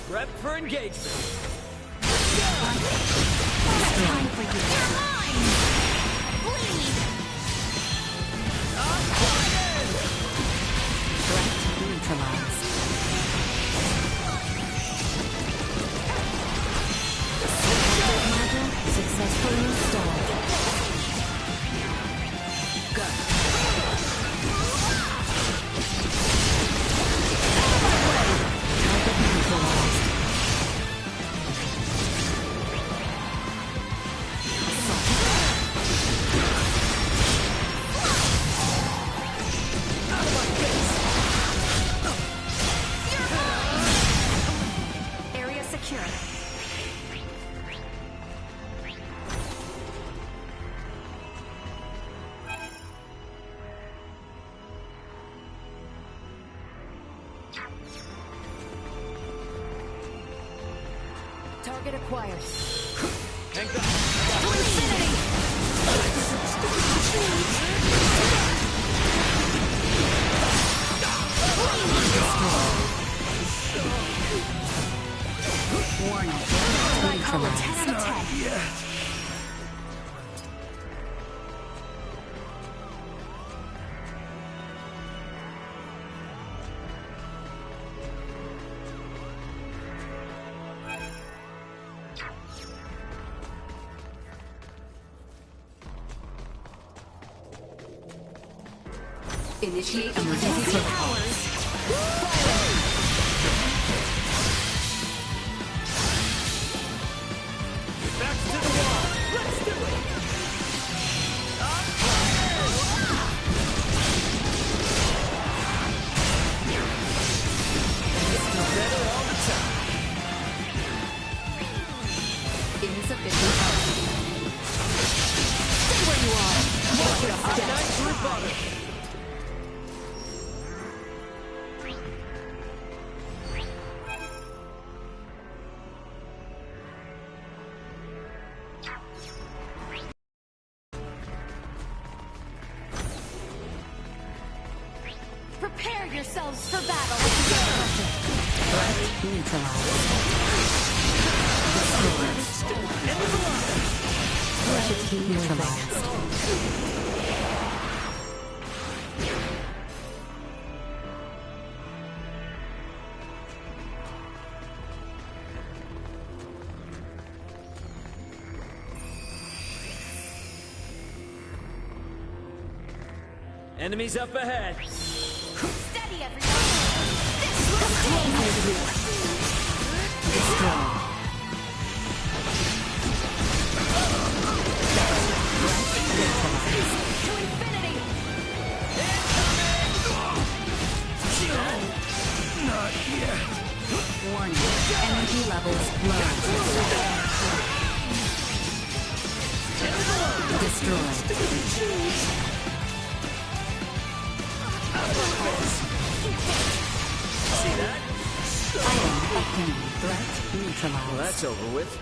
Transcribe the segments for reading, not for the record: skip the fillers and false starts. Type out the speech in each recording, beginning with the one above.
Prep for engagement. Time for you. You're mine! Bleed! Threat neutralized. Module successfully installed. Go. Target neutralized. Area secure. Target acquired. Hang on. To infinity! Warning. I call a 10 out of 10. Initiate emergency powers. Back to the wall. Let's do it. Better all the time. Insufficient power. Stay where you are. Watch your step. Nice rebuttal. Prepare yourselves for battle. Threat neutralized. Threat neutralized. Enemies up ahead. Steady, everyone. This will destroy. To infinity. Not yet. Warning. Energy levels low. Destroyed. See that? Item obtained. Threat neutralized. Well, that's over with.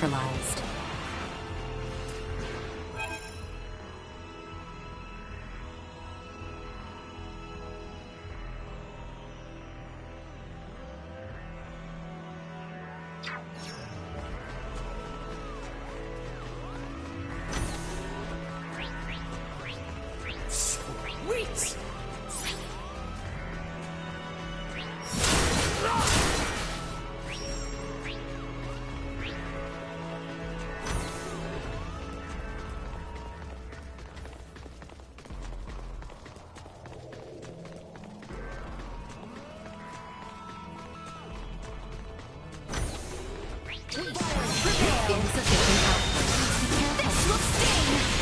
neutralized. Insufficient output. This will sting!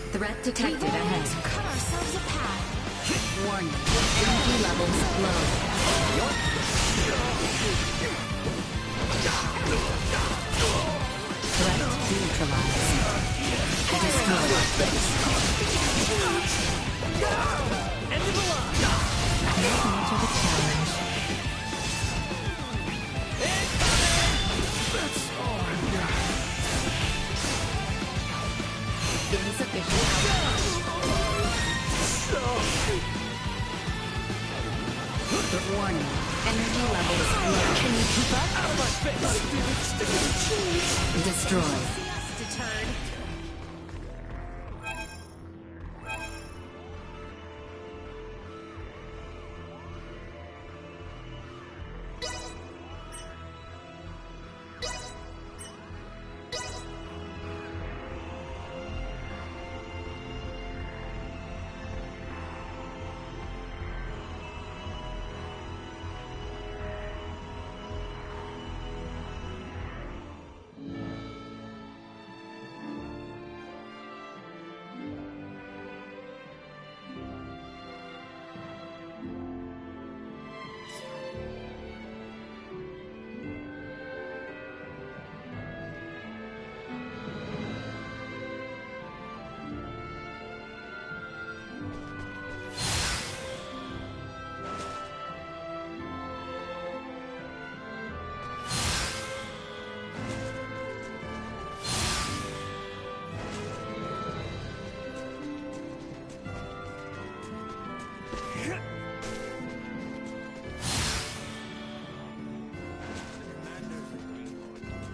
Threat detected ahead. Cut ourselves a path. Warning. Energy levels low. Threat neutralized. Destroy. End of the line. Not much of a challenge. That's all I've got. Insufficient. Warning. Energy levels low. Can you keep up? Out of my face! Destroy. To turn.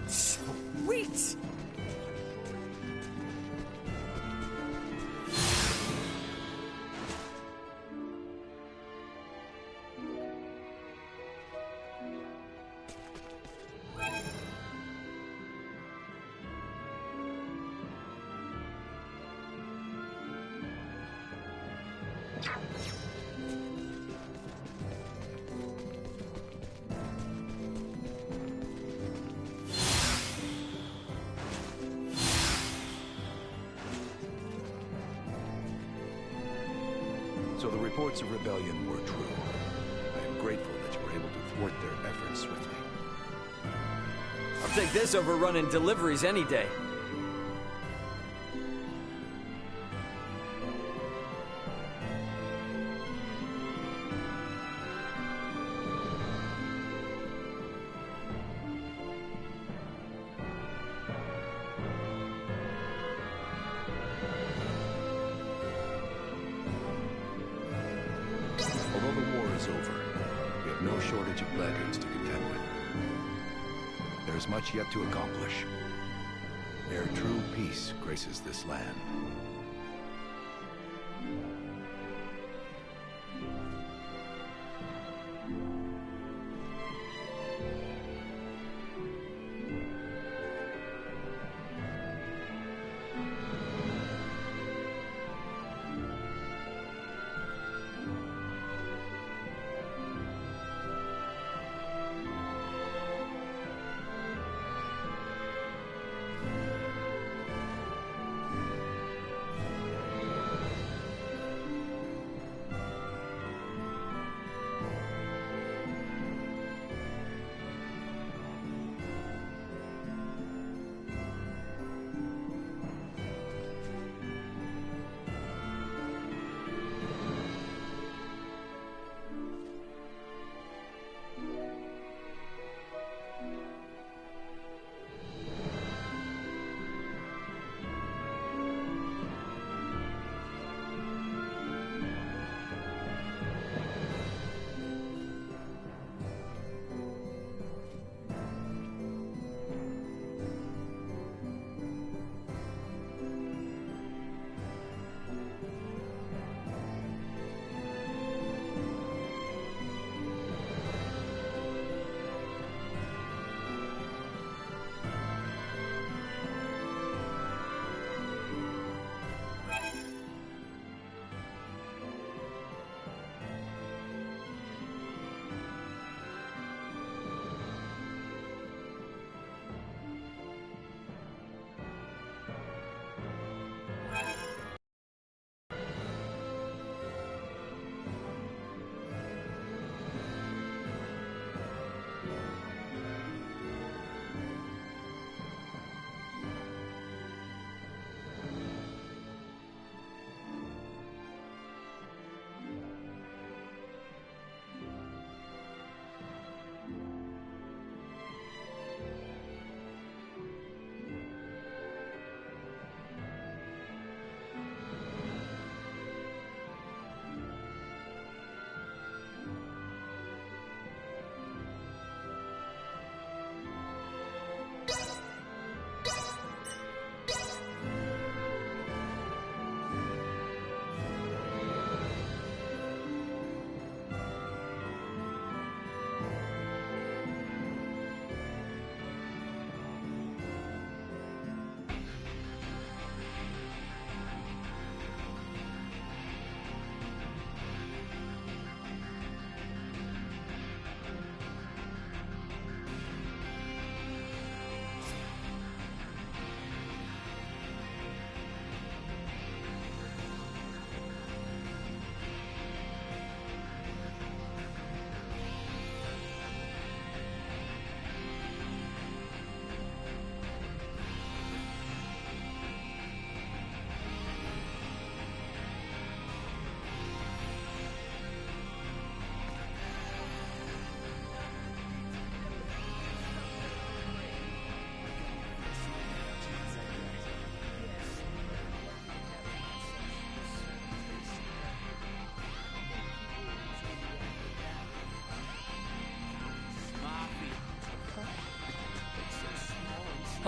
Sweet! So the reports of rebellion were true. I am grateful that you were able to thwart their efforts swiftly. I'll take this over running deliveries any day. Although the war is over, we have no shortage of laggards to contend with. There is much yet to accomplish. Ere true peace graces this land.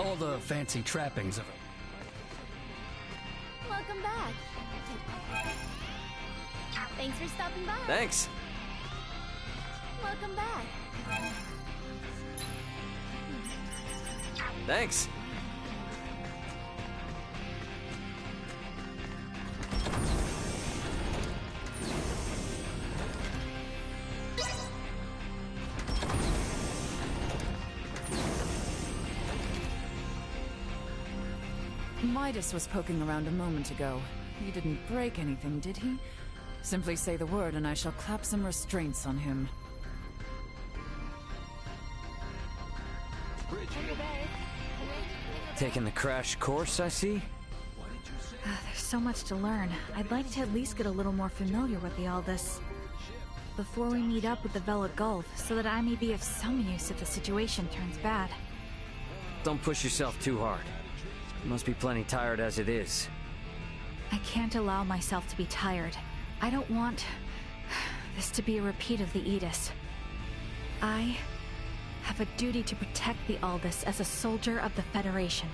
all the fancy trappings of it. Welcome back. Thanks for stopping by. Thanks. Welcome back. Thanks. Midas was poking around a moment ago. He didn't break anything, did he? Simply say the word and I shall clap some restraints on him. Taking the crash course, I see? There's so much to learn. I'd like to at least get a little more familiar with the Aldous before we meet up with the Vela Gulf, so that I may be of some use if the situation turns bad. Don't push yourself too hard. You must be plenty tired as it is. I can't allow myself to be tired. I don't want this to be a repeat of the Aegis. I have a duty to protect the Aldous as a soldier of the Federation.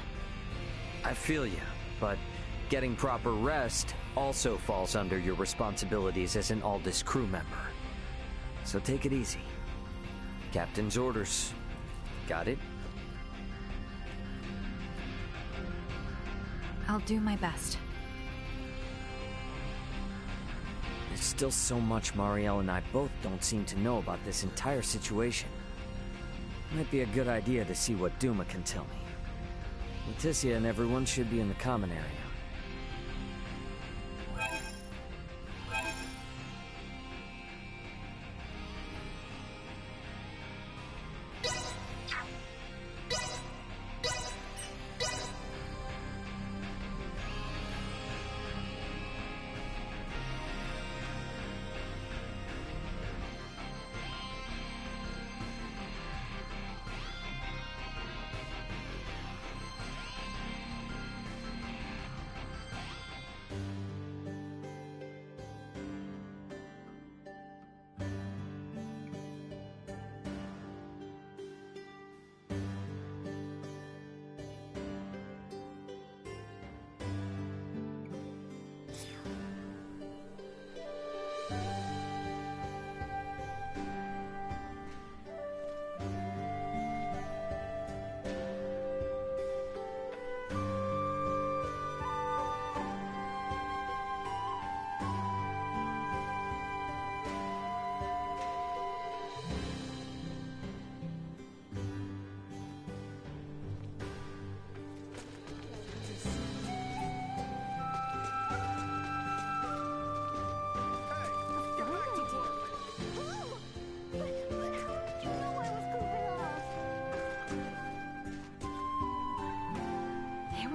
I feel you, but getting proper rest also falls under your responsibilities as an Aldous crew member. So take it easy. Captain's orders. Got it? I'll do my best. There's still so much Marielle and I both don't seem to know about this entire situation. Might be a good idea to see what Duma can tell me. Leticia and everyone should be in the common area.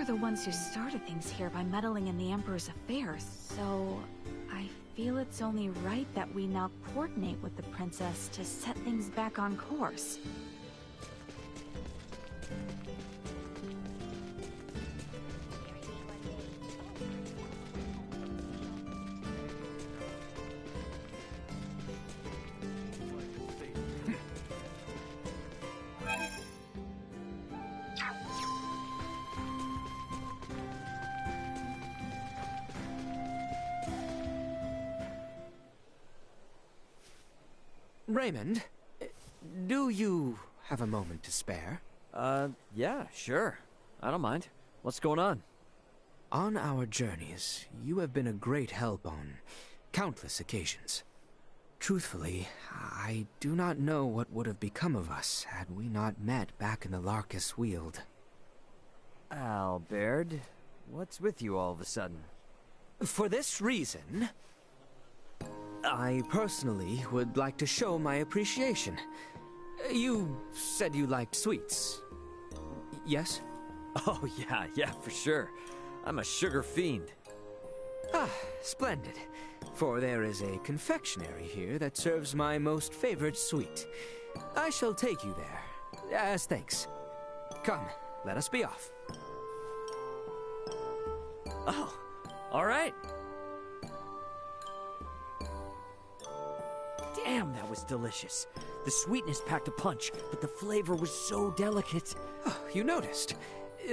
The ones who started things here by meddling in the Emperor's affairs, so I feel it's only right that we now coordinate with the princess to set things back on course. Raymond, do you have a moment to spare? Yeah, sure. I don't mind. What's going on? On our journeys, you have been a great help on countless occasions. Truthfully, I do not know what would have become of us had we not met back in the Larkus Weald. Albert, what's with you all of a sudden? For this reason, I personally would like to show my appreciation. You said you liked sweets. Yes? Oh, yeah, for sure. I'm a sugar fiend. Ah, splendid. For there is a confectionery here that serves my most favored sweet. I shall take you there, as thanks. Come, let us be off. Oh, all right. Damn, that was delicious. The sweetness packed a punch, but the flavor was so delicate. Oh, you noticed.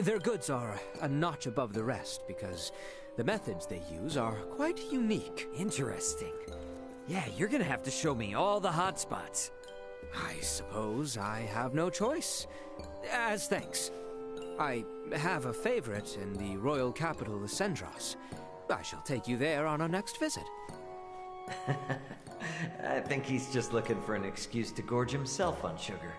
Their goods are a notch above the rest because the methods they use are quite unique. Interesting. Yeah, you're gonna have to show me all the hot spots. I suppose I have no choice. As thanks. I have a favorite in the royal capital of Sendros. I shall take you there on our next visit. I think he's just looking for an excuse to gorge himself on sugar.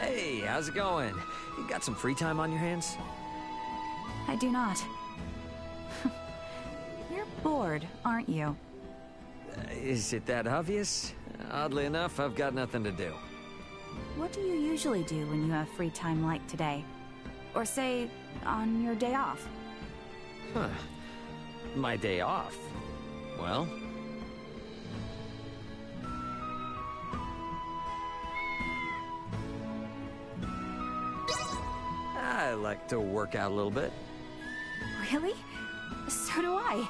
Hey, how's it going? You got some free time on your hands? I do not. You're bored, aren't you? Is it that obvious? Oddly enough, I've got nothing to do. What do you usually do when you have free time like today? Or say, on your day off? Huh. My day off? Well... I like to work out a little bit. Really? So do I.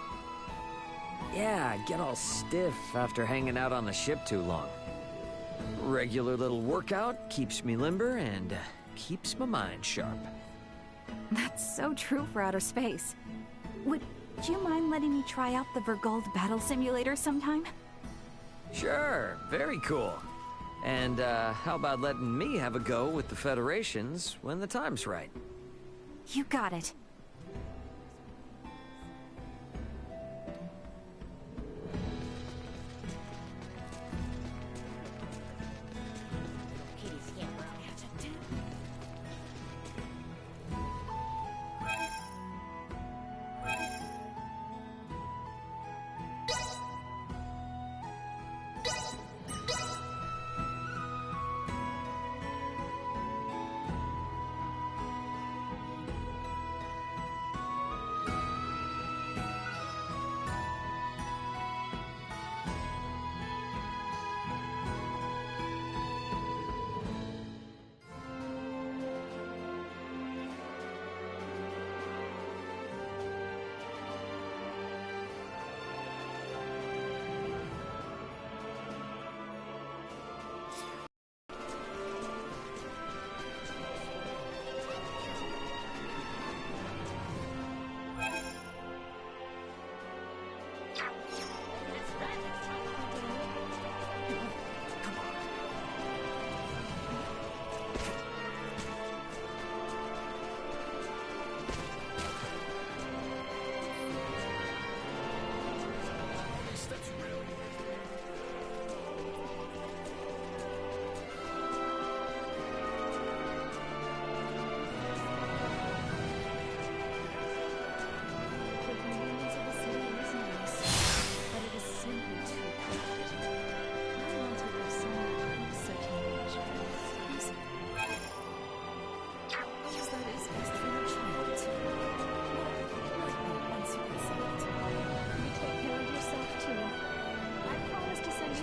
Yeah, I get all stiff after hanging out on the ship too long. Regular little workout keeps me limber and keeps my mind sharp. That's so true for outer space. Would you mind letting me try out the Vergold battle simulator sometime? Sure, very cool. And how about letting me have a go with the Federations when the time's right? You got it.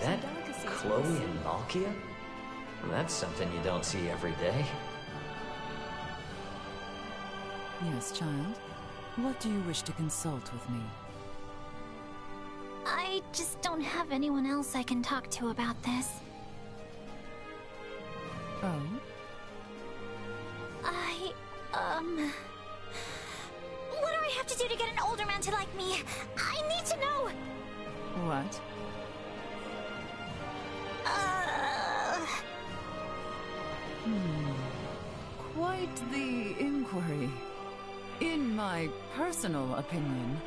that Chloe and Malkia? That's something you don't see every day. Yes, child. What do you wish to consult with me? I just don't have anyone else I can talk to about this. Oh? What do I have to do to get an older man to like me? I need to know! What? Quite the inquiry. In my personal opinion,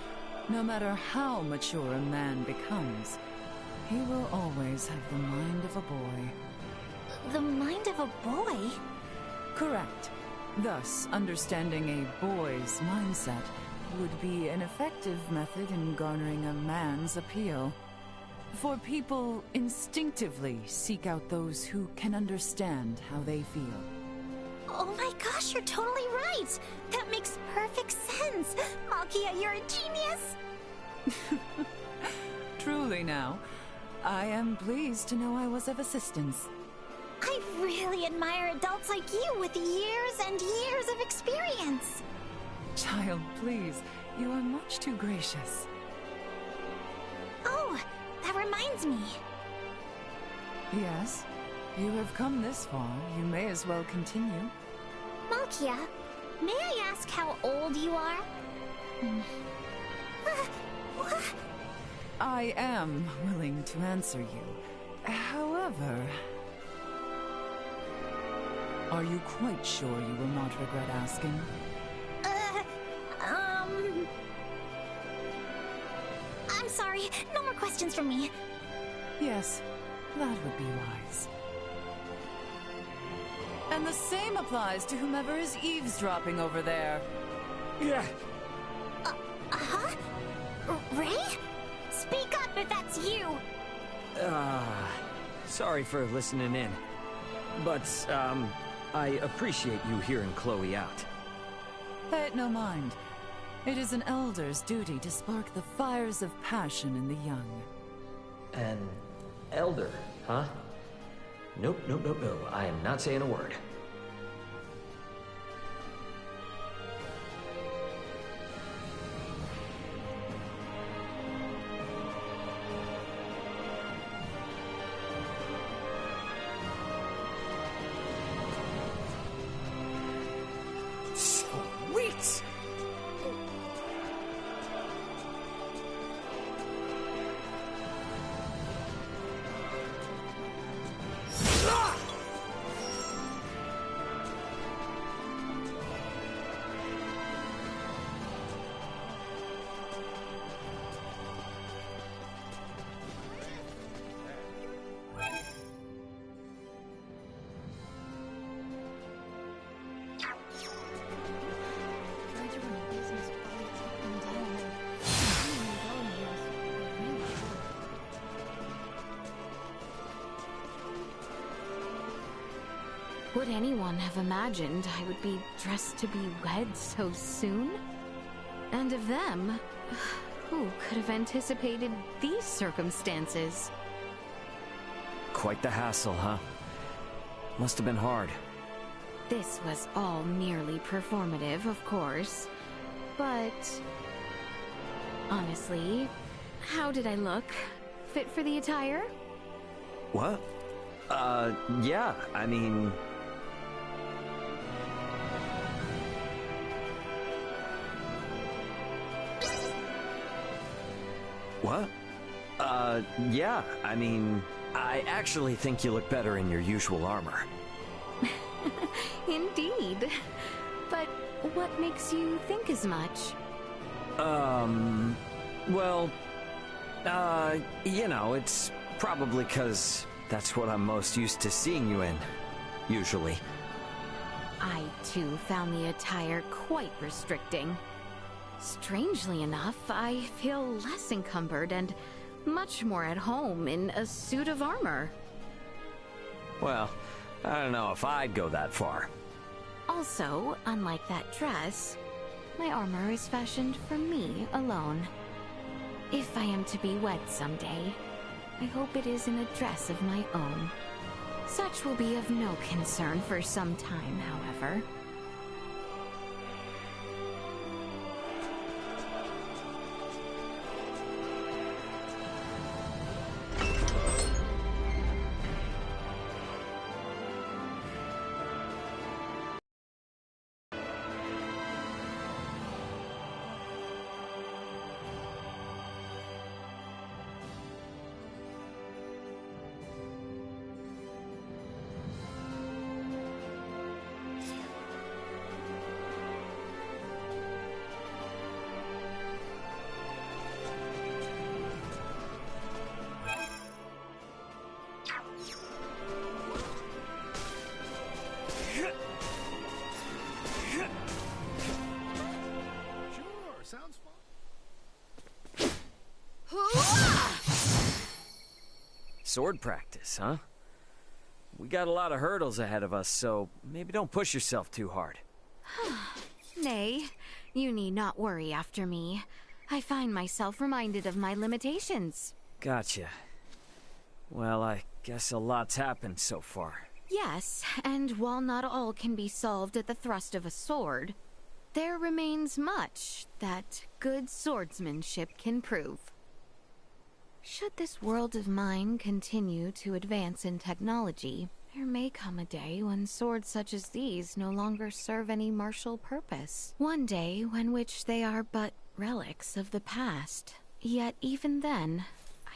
no matter how mature a man becomes, he will always have the mind of a boy. The mind of a boy? Correct. Thus, understanding a boy's mindset would be an effective method in garnering a man's appeal. For people instinctively seek out those who can understand how they feel. Oh my gosh, you're totally right! That makes perfect sense! Malkia, you're a genius! Truly now, I am pleased to know I was of assistance. I really admire adults like you with years and years of experience! Child, please, you are much too gracious. Oh, that reminds me. Yes, you have come this far. You may as well continue. Malkia, may I ask how old you are? I am willing to answer you. However, are you quite sure you will not regret asking? I'm sorry, no more questions from me. Yes, that would be wise. And the same applies to whomever is eavesdropping over there. Yeah. Huh? Ray? Speak up if that's you! Sorry for listening in. But, I appreciate you hearing Chloe out. Pay it no mind. It is an elder's duty to spark the fires of passion in the young. An elder, huh? Nope. I am not saying a word. Sweet! Would anyone have imagined I would be dressed to be wed so soon? And of them, who could have anticipated these circumstances? Quite the hassle, huh? Must have been hard. This was all merely performative, of course. But honestly, how did I look? Fit for the attire? What? Yeah, I mean... What? Yeah, I mean... I actually think you look better in your usual armor. Indeed. But what makes you think as much? Well... you know, it's probably 'cause that's what I'm most used to seeing you in, usually. I, too, found the attire quite restricting. Strangely enough, I feel less encumbered and much more at home in a suit of armor. Well, I don't know if I'd go that far. Also, unlike that dress, my armor is fashioned for me alone. If I am to be wed someday, I hope it is in a dress of my own. Such will be of no concern for some time, however. Sword practice, huh? We got a lot of hurdles ahead of us, so maybe don't push yourself too hard. Nay, you need not worry after me. I find myself reminded of my limitations. Gotcha. Well, I guess a lot's happened so far. Yes, and while not all can be solved at the thrust of a sword, there remains much that good swordsmanship can prove. Should this world of mine continue to advance in technology, there may come a day when swords such as these no longer serve any martial purpose. One day when which they are but relics of the past. Yet even then,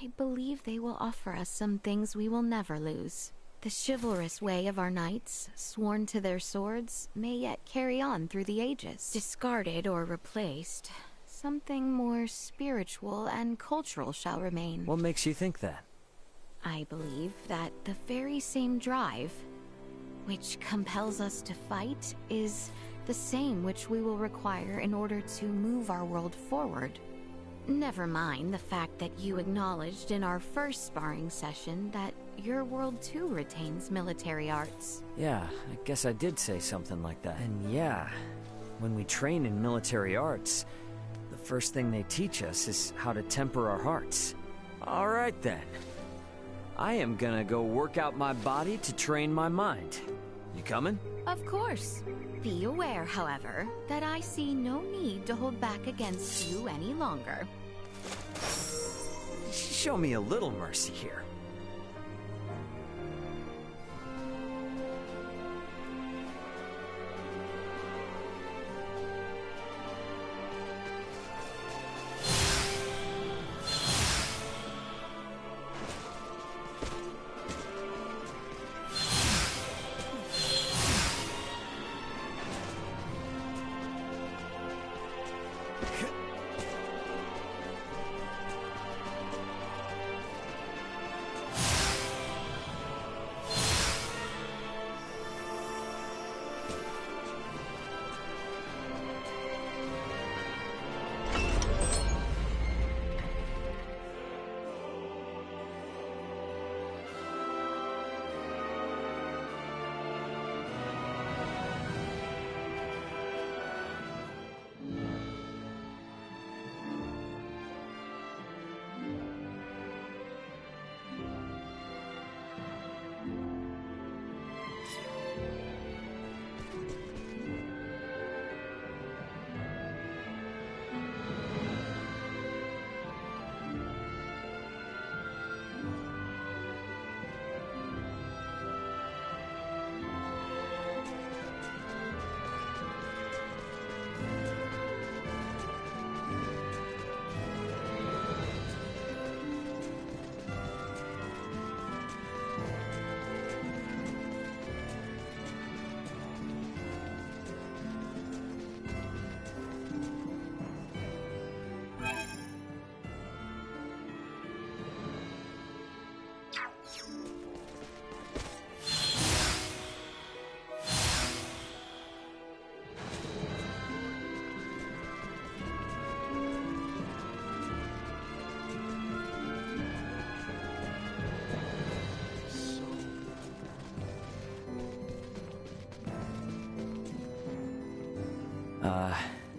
I believe they will offer us some things we will never lose. The chivalrous way of our knights, sworn to their swords, may yet carry on through the ages. Discarded or replaced, something more spiritual and cultural shall remain. What makes you think that? I believe that the very same drive, which compels us to fight, is the same which we will require in order to move our world forward. Never mind the fact that you acknowledged in our first sparring session that your world too retains military arts. Yeah, I guess I did say something like that. And yeah, when we train in military arts, the first thing they teach us is how to temper our hearts. All right then. I am gonna go work out my body to train my mind. You coming? Of course. Be aware, however, that I see no need to hold back against you any longer. Show me a little mercy here.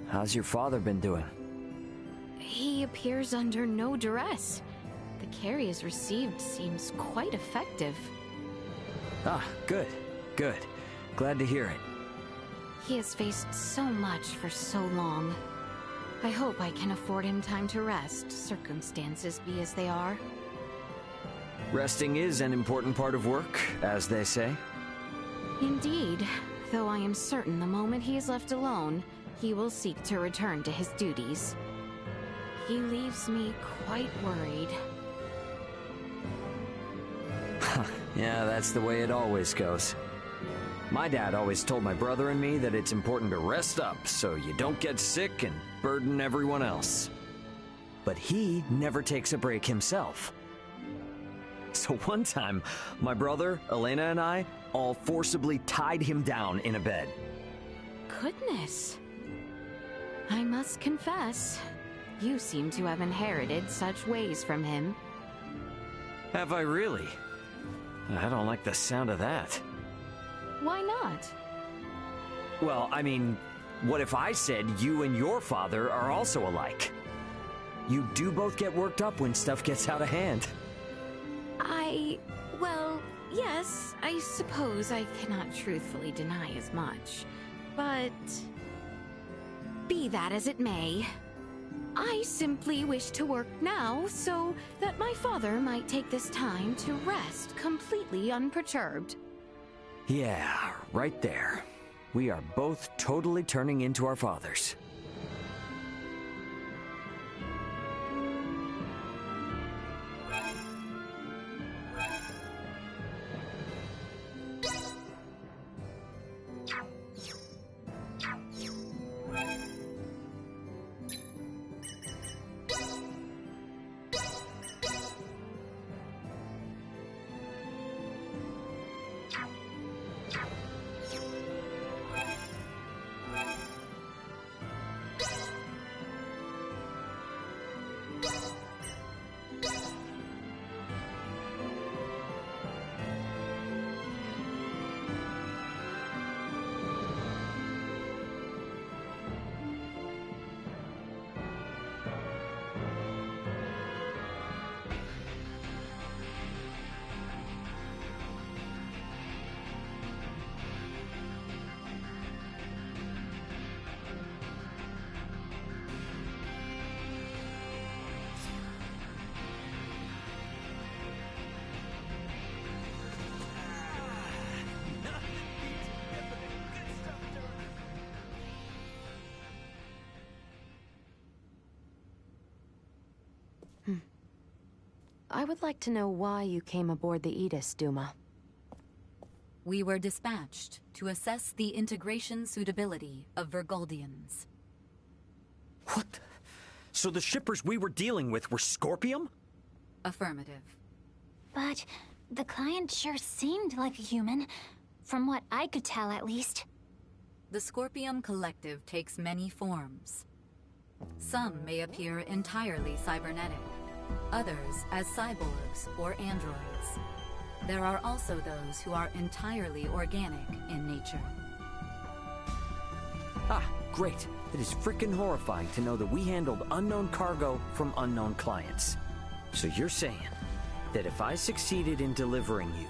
How's your father been doing? He appears under no duress. the care he has received seems quite effective. Ah, good, good. Glad to hear it. He has faced so much for so long. I hope I can afford him time to rest, circumstances be as they are. Resting is an important part of work, as they say. Indeed, though I am certain the moment he is left alone, he will seek to return to his duties. He leaves me quite worried. Yeah, that's the way it always goes. My dad always told my brother and me that it's important to rest up so you don't get sick and burden everyone else. But he never takes a break himself. So one time, my brother, Elena, and I all forcibly tied him down in a bed. Goodness. I must confess, you seem to have inherited such ways from him. Have I really? I don't like the sound of that. Why not? Well, I mean, what if I said you and your father are also alike? You do both get worked up when stuff gets out of hand. Well, yes, I suppose I cannot truthfully deny as much. But be that as it may, I simply wish to work now so that my father might take this time to rest completely unperturbed. Yeah, right there. We are both totally turning into our fathers. I would like to know why you came aboard the Aegis, Duma. We were dispatched to assess the integration suitability of Vergoldians. What? So the shippers we were dealing with were Scorpium? Affirmative. But the client sure seemed like a human, from what I could tell at least. The Scorpium Collective takes many forms. Some may appear entirely cybernetic, others as cyborgs or androids. There are also those who are entirely organic in nature. Ah, great. It is frickin' horrifying to know that we handled unknown cargo from unknown clients. So you're saying that if I succeeded in delivering you,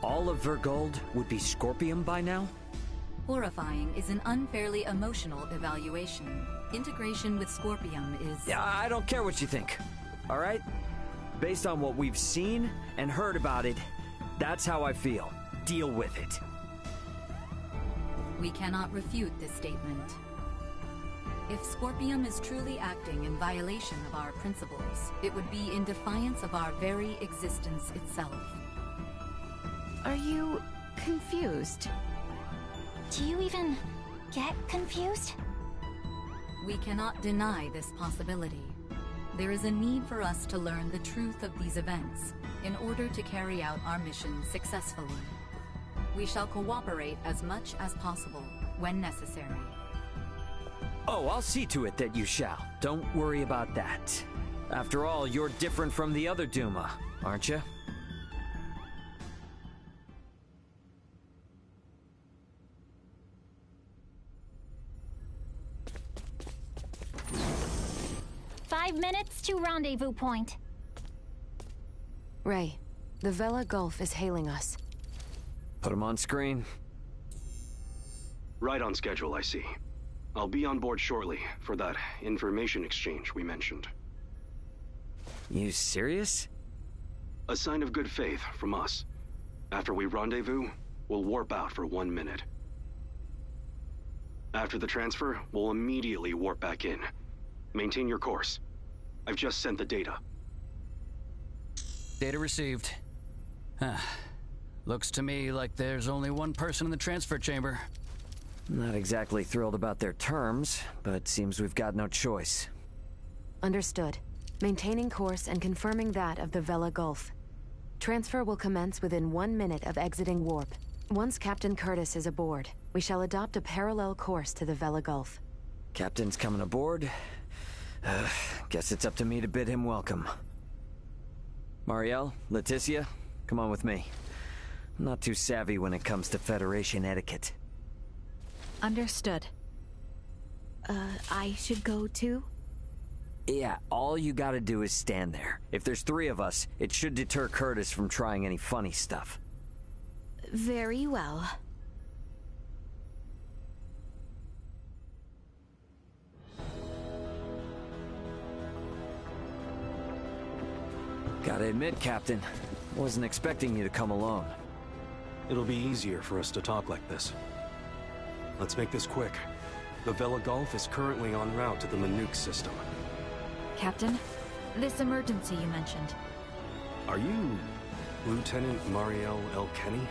all of Vergold would be Scorpium by now? Horrifying is an unfairly emotional evaluation. Integration with Scorpium is... Yeah, I don't care what you think, all right? Based on what we've seen and heard about it, that's how I feel. Deal with it. We cannot refute this statement. If Scorpium is truly acting in violation of our principles, it would be in defiance of our very existence itself. Are you confused? Do you even get confused? We cannot deny this possibility. There is a need for us to learn the truth of these events in order to carry out our mission successfully. We shall cooperate as much as possible when necessary. Oh, I'll see to it that you shall. Don't worry about that. After all, you're different from the other Duma, aren't you? "5 minutes to rendezvous point." Ray, the Vela Gulf is hailing us. Put him on screen. Right on schedule, I see. I'll be on board shortly for that information exchange we mentioned. You serious? A sign of good faith from us. After we rendezvous, we'll warp out for 1 minute. After the transfer, we'll immediately warp back in. Maintain your course. I've just sent the data. Data received. Looks to me like there's only one person in the transfer chamber. Not exactly thrilled about their terms, but seems we've got no choice. Understood. Maintaining course and confirming that of the Vela Gulf. Transfer will commence within 1 minute of exiting warp. Once Captain Curtis is aboard, we shall adopt a parallel course to the Vela Gulf. Captain's coming aboard. Guess it's up to me to bid him welcome. Marielle, Leticia, come on with me. I'm not too savvy when it comes to Federation etiquette. Understood. I should go too? Yeah, all you gotta do is stand there. If there's 3 of us, it should deter Curtis from trying any funny stuff. Very well. Gotta admit, Captain, wasn't expecting you to come alone. It'll be easier for us to talk like this. Let's make this quick. The Vela Gulf is currently en route to the Manuk system. Captain, this emergency you mentioned. Are you Lieutenant Marielle L. Kenny?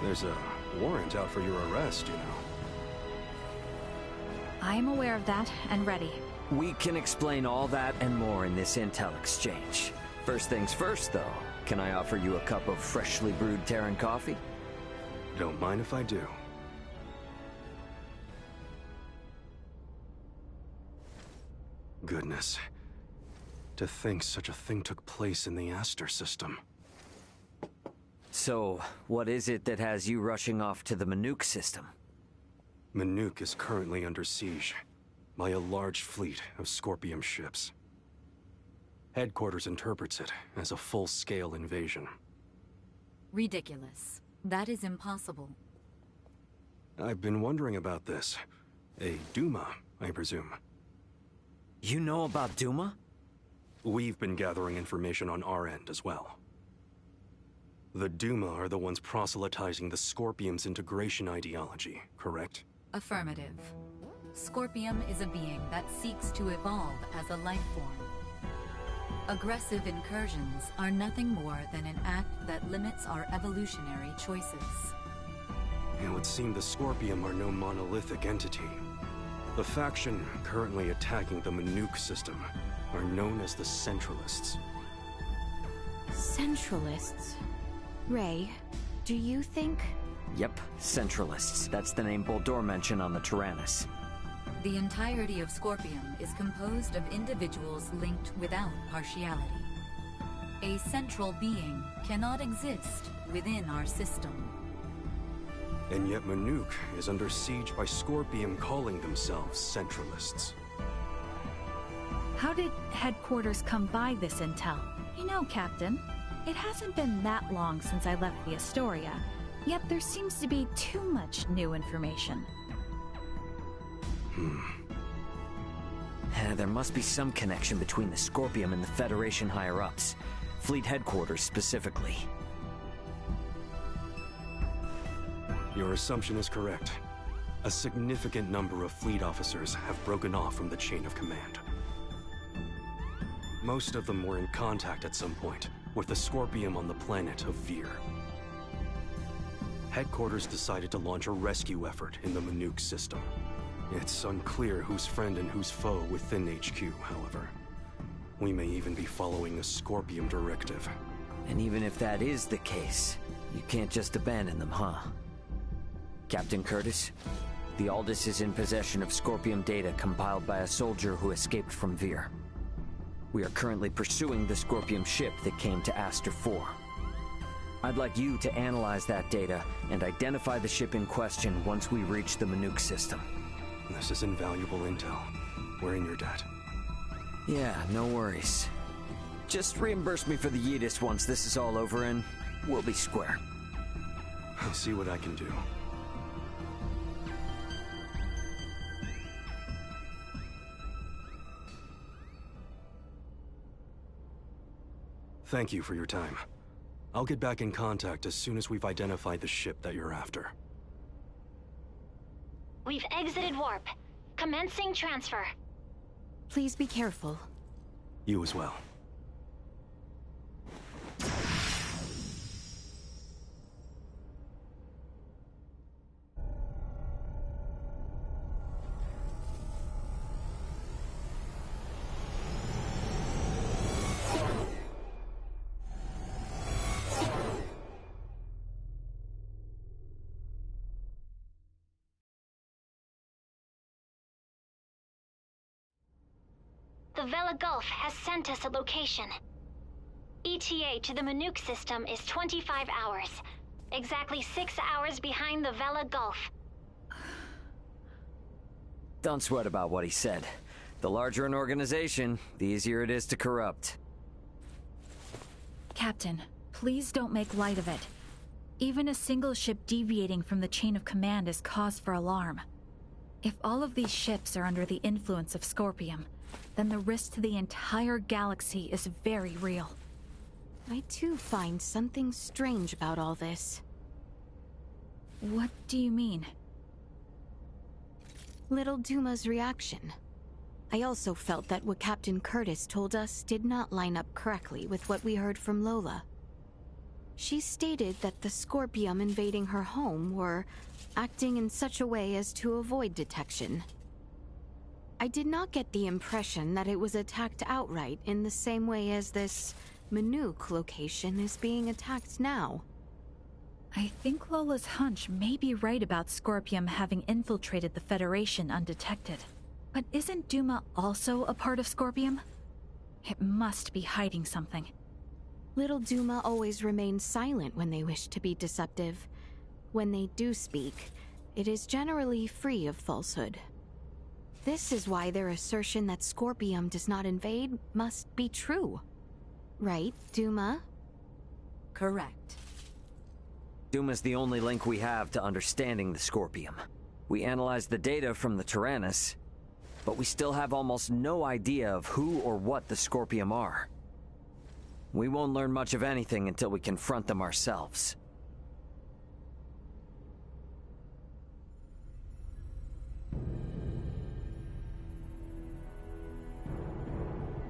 There's a warrant out for your arrest, you know. I am aware of that and ready. We can explain all that and more in this intel exchange. First things first, though. Can I offer you a cup of freshly brewed Terran coffee? Don't mind if I do. Goodness. To think such a thing took place in the Aster system. So, what is it that has you rushing off to the Manuk system? Manuk is currently under siege by a large fleet of Scorpium ships. Headquarters interprets it as a full-scale invasion. Ridiculous. That is impossible. I've been wondering about this. A Duma, I presume. You know about Duma? We've been gathering information on our end as well. The Duma are the ones proselytizing the Scorpium's integration ideology, correct? Affirmative. Scorpium is a being that seeks to evolve as a life form. Aggressive incursions are nothing more than an act that limits our evolutionary choices. It would seem the Scorpium are no monolithic entity. The faction currently attacking the Manuk system are known as the Centralists. Centralists? Ray, do you think... Yep, Centralists. That's the name Boldor mentioned on the Tyrannus. The entirety of Scorpium is composed of individuals linked without partiality. A central being cannot exist within our system. And yet Manuk is under siege by Scorpium calling themselves Centralists. How did headquarters come by this intel? You know, Captain, it hasn't been that long since I left the Astoria, yet there seems to be too much new information. There must be some connection between the Scorpium and the Federation higher-ups. Fleet headquarters specifically. Your assumption is correct. A significant number of fleet officers have broken off from the chain of command. Most of them were in contact at some point with the Scorpium on the planet of Vir. Headquarters decided to launch a rescue effort in the Manuk system. It's unclear who's friend and who's foe within HQ, however. We may even be following a Scorpium directive. And even if that is the case, you can't just abandon them, huh? Captain Curtis, the Aldous is in possession of Scorpium data compiled by a soldier who escaped from Vir. We are currently pursuing the Scorpium ship that came to Aster 4. I'd like you to analyze that data and identify the ship in question once we reach the Manuk system. This is invaluable intel. We're in your debt. Yeah, no worries. Just reimburse me for the Yeetus once this is all over and we'll be square. I'll see what I can do. Thank you for your time. I'll get back in contact as soon as we've identified the ship that you're after. We've exited warp. Commencing transfer. Please be careful. You as well. The Vela Gulf has sent us a location. ETA to the Manook system is 25 hours. Exactly 6 hours behind the Vela Gulf. Don't sweat about what he said. The larger an organization, the easier it is to corrupt. Captain, please don't make light of it. Even a single ship deviating from the chain of command is cause for alarm. If all of these ships are under the influence of Scorpium, then the risk to the entire galaxy is very real. I too find something strange about all this. What do you mean? Little Duma's reaction. I also felt that what Captain Curtis told us did not line up correctly with what we heard from Lola. She stated that the Scorpium invading her home were acting in such a way as to avoid detection. I did not get the impression that it was attacked outright in the same way as this Manook location is being attacked now. I think Lola's hunch may be right about Scorpium having infiltrated the Federation undetected. But isn't Duma also a part of Scorpium? It must be hiding something. Little Duma always remains silent when they wish to be deceptive. When they do speak, it is generally free of falsehood. This is why their assertion that Scorpium does not invade must be true. Right, Duma? Correct. Duma's the only link we have to understanding the Scorpium. We analyzed the data from the Tyrannus, but we still have almost no idea of who or what the Scorpium are. We won't learn much of anything until we confront them ourselves.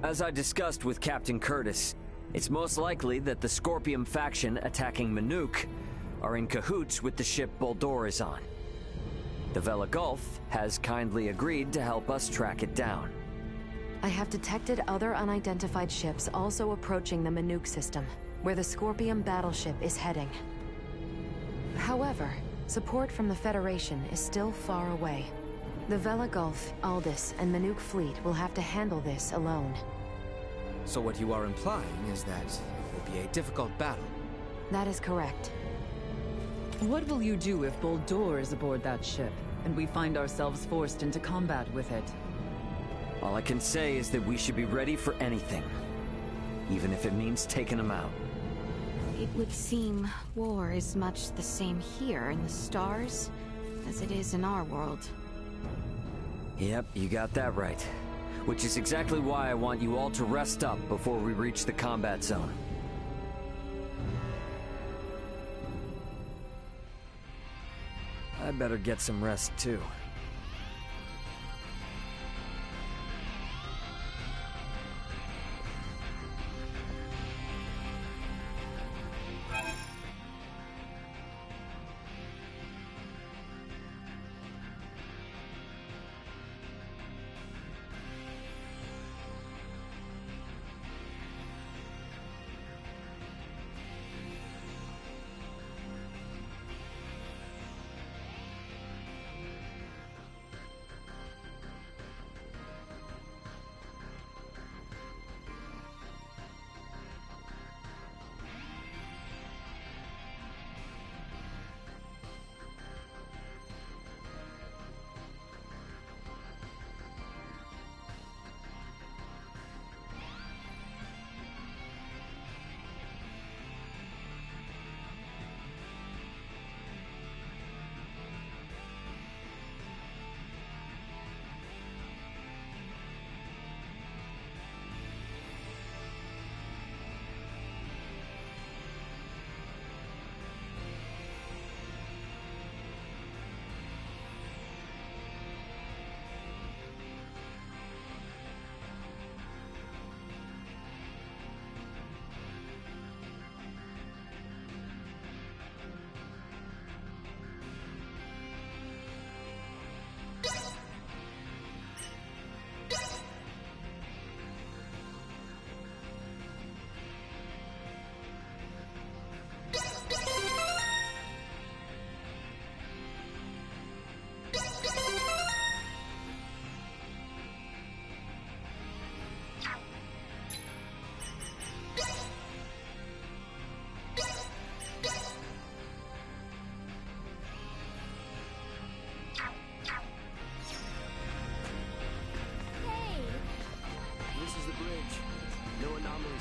As I discussed with Captain Curtis, it's most likely that the Scorpium faction attacking Manook are in cahoots with the ship Boldor is on. The Vela Gulf has kindly agreed to help us track it down. I have detected other unidentified ships also approaching the Manook system, where the Scorpium battleship is heading. However, support from the Federation is still far away. The Vela Gulf, Aldis, and Manook fleet will have to handle this alone. So what you are implying is that it will be a difficult battle. That is correct. What will you do if Boldor is aboard that ship, and we find ourselves forced into combat with it? All I can say is that we should be ready for anything, even if it means taking them out. It would seem war is much the same here in the stars as it is in our world. Yep, you got that right. Which is exactly why I want you all to rest up before we reach the combat zone. I better get some rest too.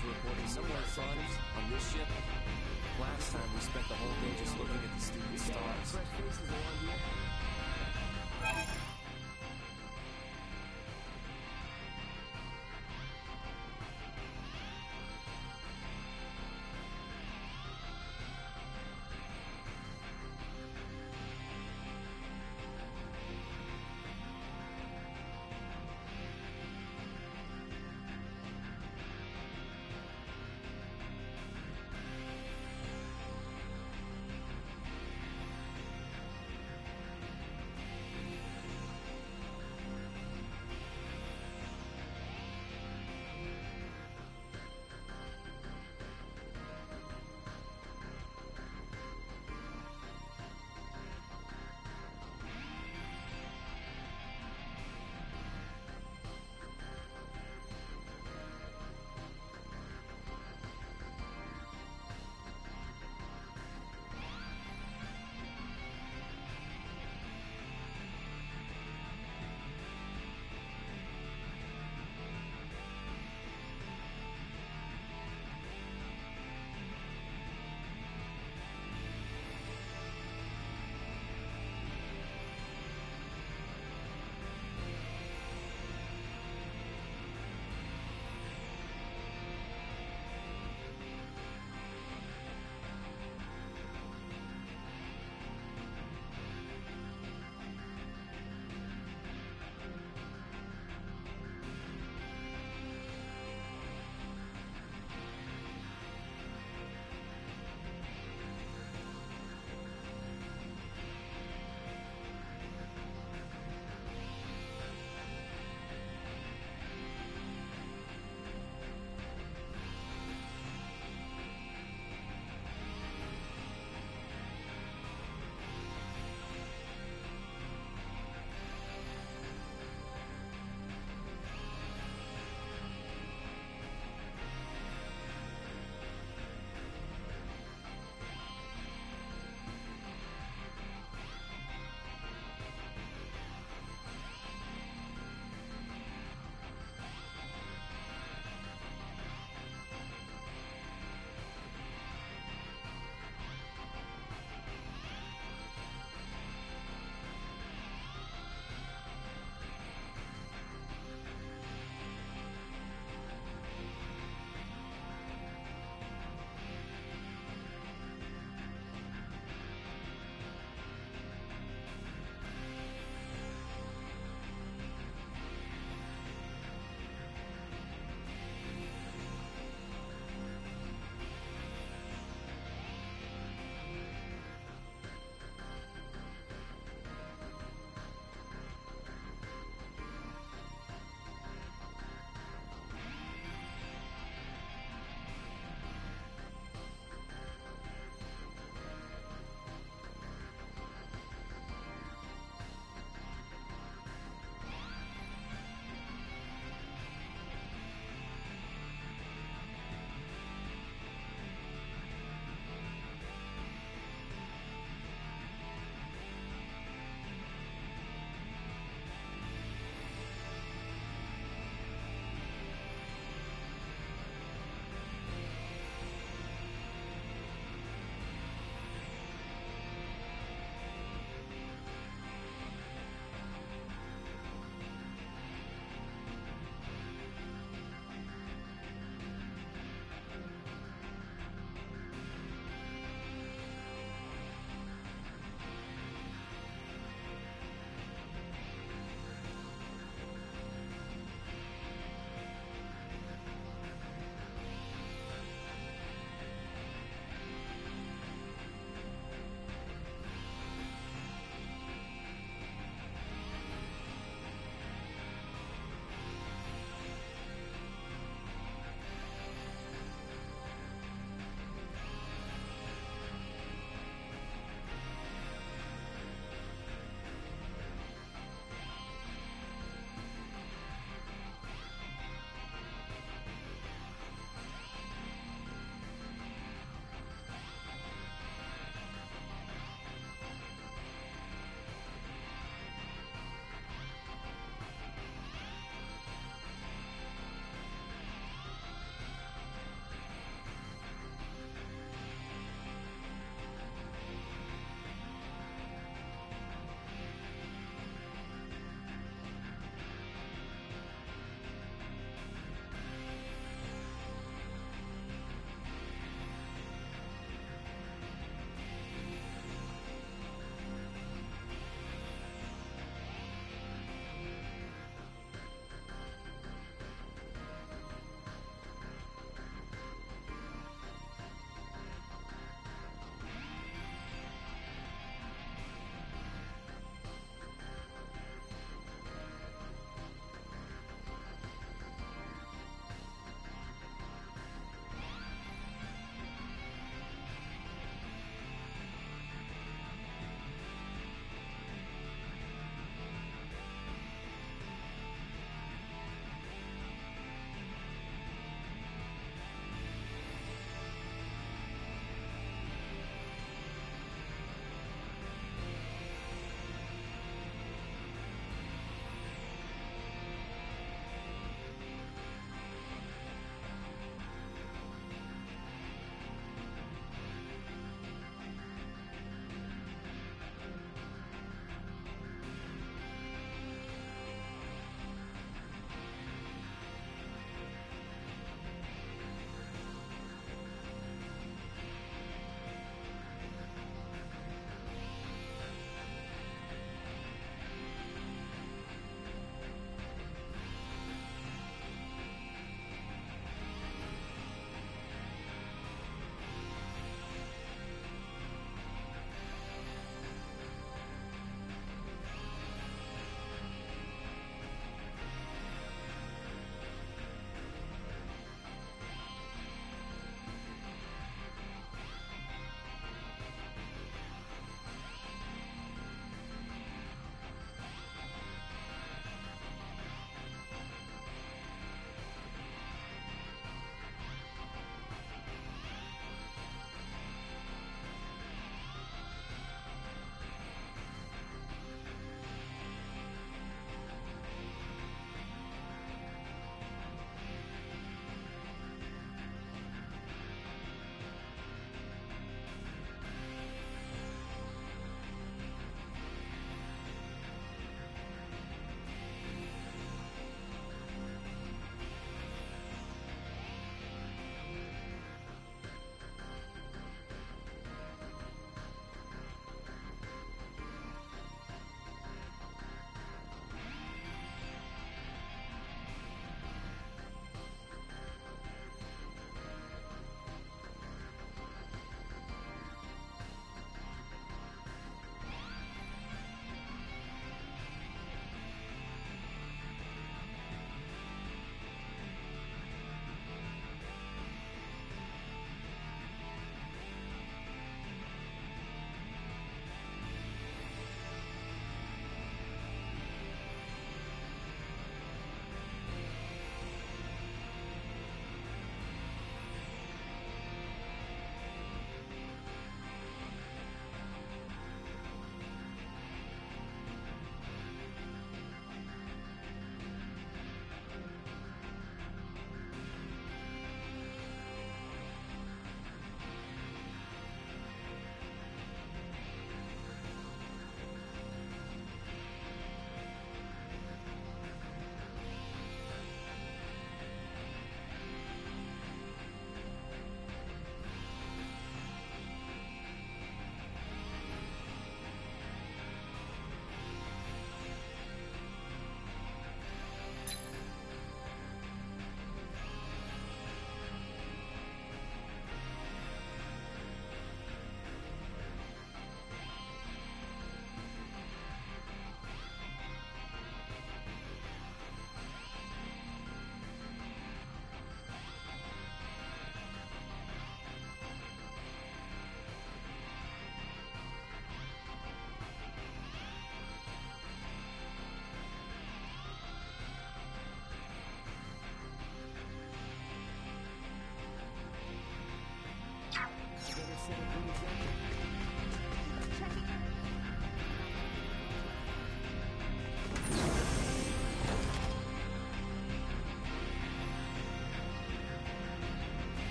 to reporting somewhere fun on this ship. Last time we spent the whole day just looking at the stupid stars.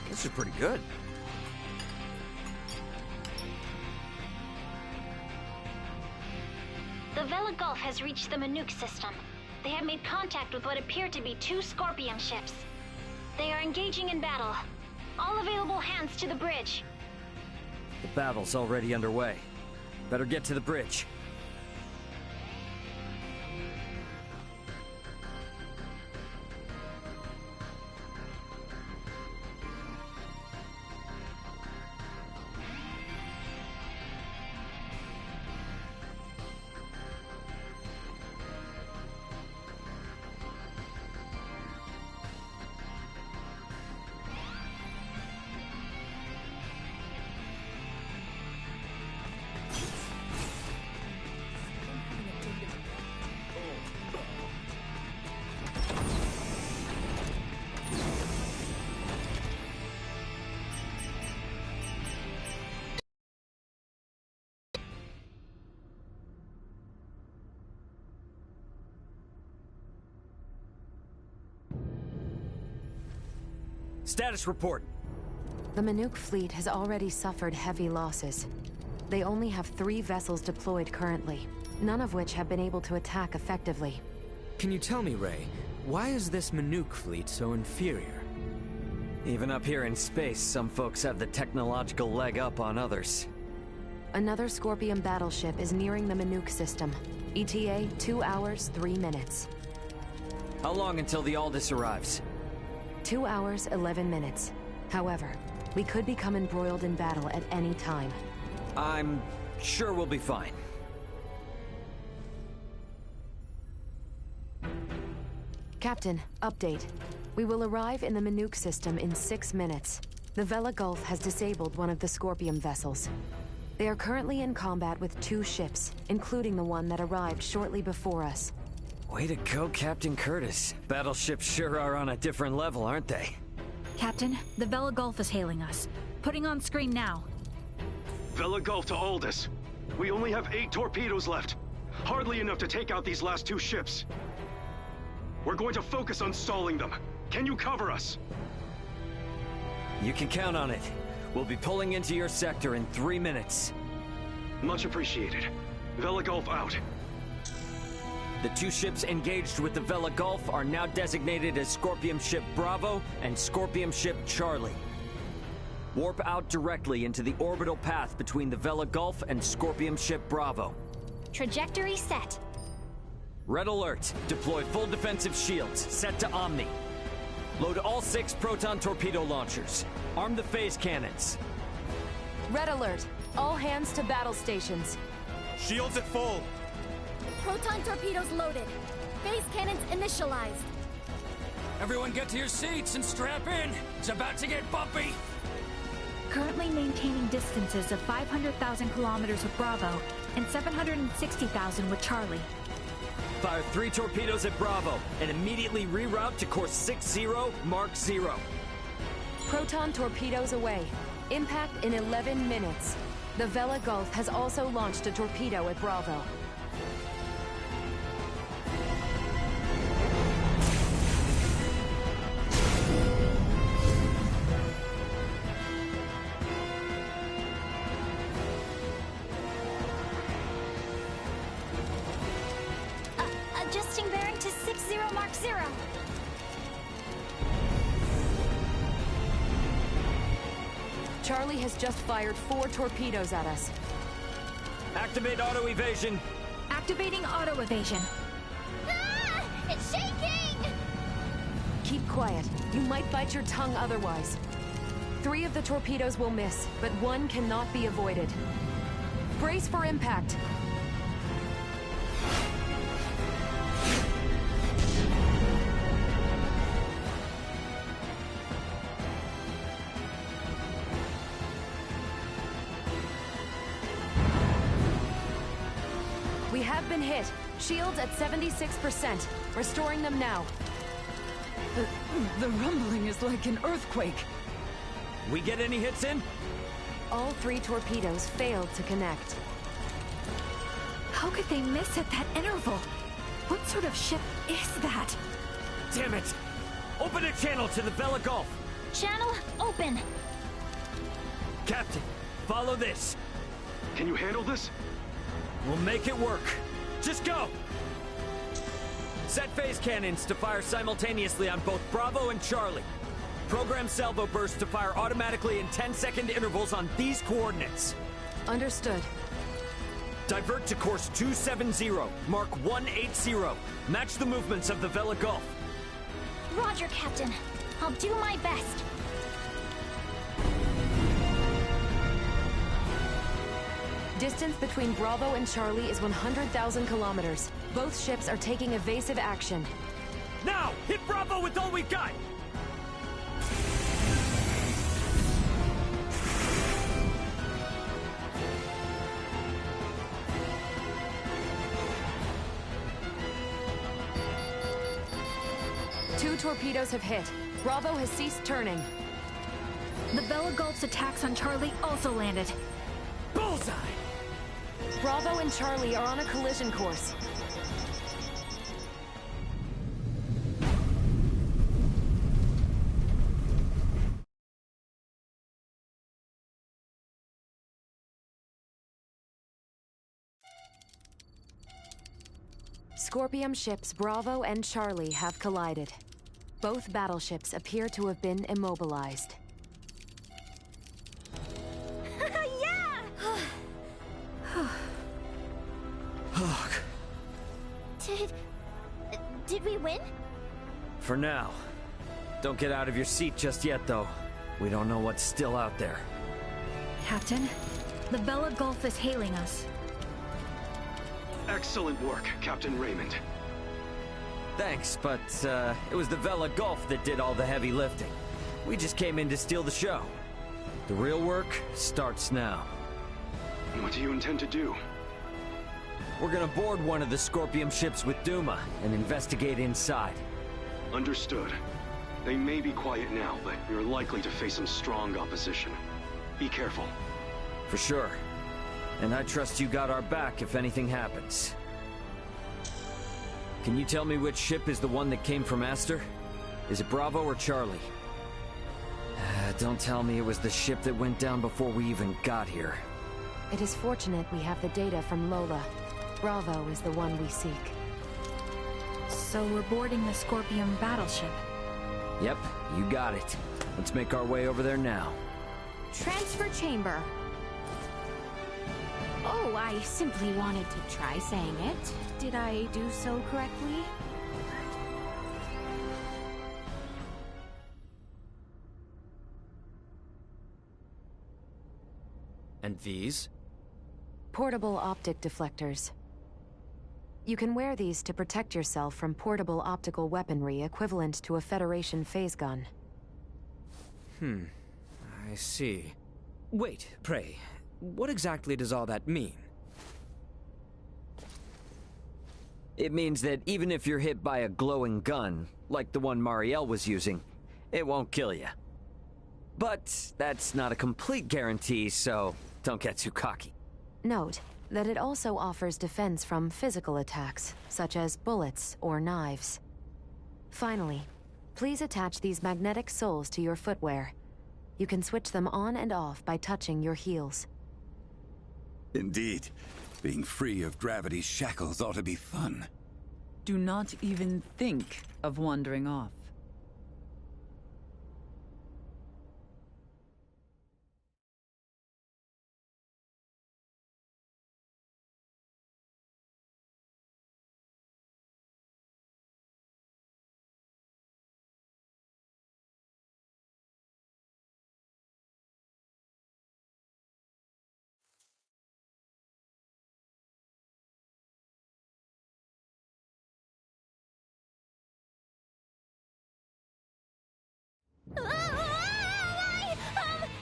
This is pretty good. The Vela Gulf has reached the Manook system. They have made contact with what appear to be 2 Scorpium ships. They are engaging in battle. All available hands to the bridge. The battle's already underway. Better get to the bridge. Status report. The Manook fleet has already suffered heavy losses. They only have 3 vessels deployed currently, none of which have been able to attack effectively. Can you tell me, Ray, why is this Manook fleet so inferior? Even up here in space, some folks have the technological leg up on others. Another Scorpium battleship is nearing the Manook system. ETA 2 hours, 3 minutes. How long until the Aldous arrives? 2 hours, 11 minutes. However, we could become embroiled in battle at any time. I'm sure we'll be fine. Captain, update. We will arrive in the Manook system in 6 minutes. The Vela Gulf has disabled one of the Scorpium vessels. They are currently in combat with 2 ships, including the one that arrived shortly before us. Way to go, Captain Curtis. Battleships sure are on a different level, aren't they? Captain, the Vela Gulf is hailing us. Putting on screen now. Vela Gulf to Aldous. We only have 8 torpedoes left. Hardly enough to take out these last 2 ships. We're going to focus on stalling them. Can you cover us? You can count on it. We'll be pulling into your sector in 3 minutes. Much appreciated. Vela Gulf out. The 2 ships engaged with the Vela Gulf are now designated as Scorpium Ship Bravo and Scorpium Ship Charlie. Warp out directly into the orbital path between the Vela Gulf and Scorpium Ship Bravo. Trajectory set. Red alert. Deploy full defensive shields. Set to Omni. Load all 6 proton torpedo launchers. Arm the phase cannons. Red alert. All hands to battle stations. Shields at full. Proton torpedoes loaded. Phase cannons initialized. Everyone get to your seats and strap in. It's about to get bumpy. Currently maintaining distances of 500,000 kilometers with Bravo and 760,000 with Charlie. Fire 3 torpedoes at Bravo and immediately reroute to course 60 Mark 0. Proton torpedoes away. Impact in 11 minutes. The Vela Gulf has also launched a torpedo at Bravo. Adjusting bearing to 60 Mark 0. Charlie has just fired 4 torpedoes at us. Activate auto evasion. Activating auto evasion. Ah! It's shaking! Keep quiet. You might bite your tongue otherwise. 3 of the torpedoes will miss, but 1 cannot be avoided. Brace for impact. We have been hit. Shields at 76%. Restoring them now. The rumbling is like an earthquake. We get any hits in? All 3 torpedoes failed to connect. How could they miss at that interval? What sort of ship is that? Damn it! Open a channel to the Vela Gulf. Channel open. Captain, follow this. Can you handle this? We'll make it work. Just go! Set phase cannons to fire simultaneously on both Bravo and Charlie. Program salvo bursts to fire automatically in 10-second intervals on these coordinates. Understood. Divert to course 270, mark 180. Match the movements of the Vela Gulf. Roger, Captain. I'll do my best. Distance between Bravo and Charlie is 100,000 kilometers. Both ships are taking evasive action. Now, hit Bravo with all we got! Two torpedoes have hit. Bravo has ceased turning. The Vela Gulf's attacks on Charlie also landed. Bullseye! Bravo and Charlie are on a collision course. Scorpium ships Bravo and Charlie have collided. Both battleships appear to have been immobilized. Did we win? For now. Don't get out of your seat just yet, though. We don't know what's still out there. Captain, the Vela Gulf is hailing us. Excellent work, Captain Raymond. Thanks, but it was the Vela Gulf that did all the heavy lifting. We just came in to steal the show. The real work starts now. What do you intend to do? We're gonna board one of the Scorpium ships with Duma and investigate inside. Understood. They may be quiet now, but you're likely to face some strong opposition. Be careful. For sure. And I trust you got our back if anything happens. Can you tell me which ship is the one that came from Aster? Is it Bravo or Charlie? Don't tell me it was the ship that went down before we even got here. It is fortunate we have the data from Lola. Bravo is the one we seek. So we're boarding the Scorpium battleship. Yep, you got it. Let's make our way over there now. Transfer chamber. Oh, I simply wanted to try saying it. Did I do so correctly? And these? Portable optic deflectors. You can wear these to protect yourself from portable optical weaponry equivalent to a Federation phase gun. I see. Wait, pray, what exactly does all that mean? It means that even if you're hit by a glowing gun, like the one Marielle was using, it won't kill you. But that's not a complete guarantee, so don't get too cocky. Note that it also offers defense from physical attacks, such as bullets or knives. Finally, please attach these magnetic soles to your footwear. You can switch them on and off by touching your heels. Indeed. Being free of gravity's shackles ought to be fun. Do not even think of wandering off.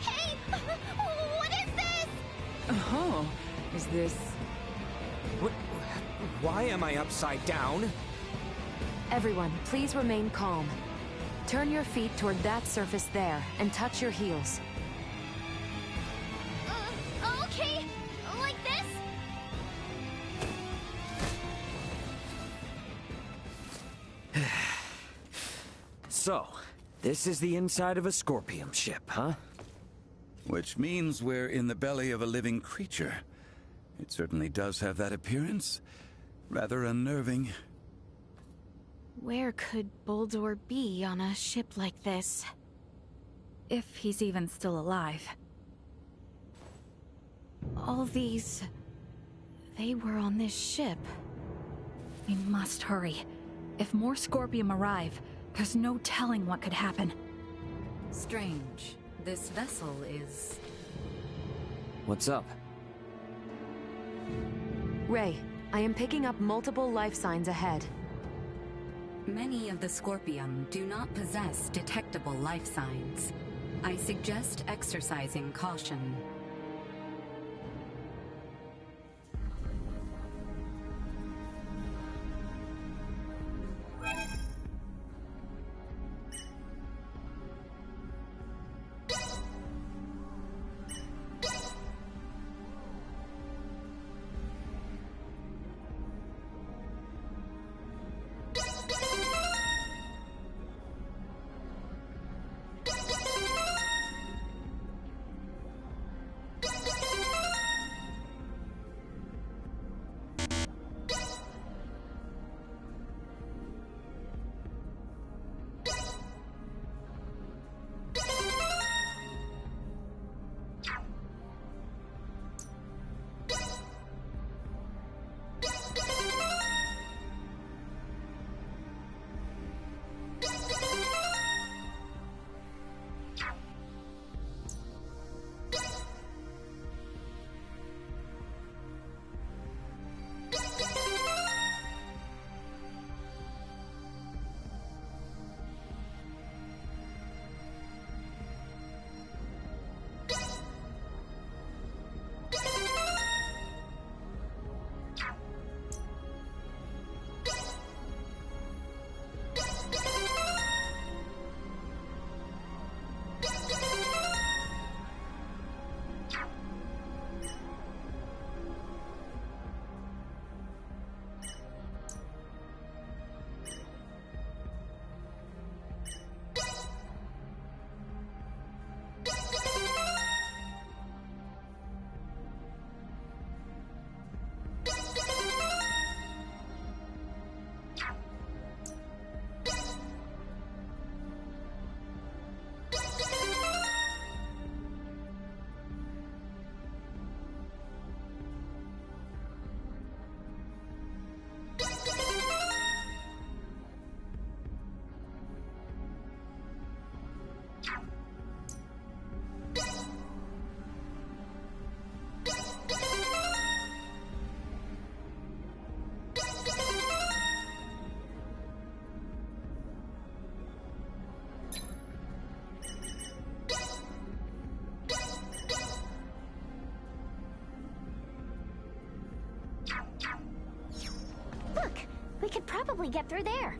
Hey! What is this? Oh, is this... Why am I upside down? Everyone, please remain calm. Turn your feet toward that surface there, and touch your heels. Okay. Like this? So, This is the inside of a scorpion ship, huh? Which means we're in the belly of a living creature. It certainly does have that appearance. Rather unnerving. Where could Boldor be on a ship like this? If he's even still alive. All these... they were on this ship. We must hurry. If more Scorpium arrive, there's no telling what could happen. Strange. This vessel is... What's up? Ray, I am picking up multiple life signs ahead. Many of the Scorpium do not possess detectable life signs. I suggest exercising caution. We could probably get through there.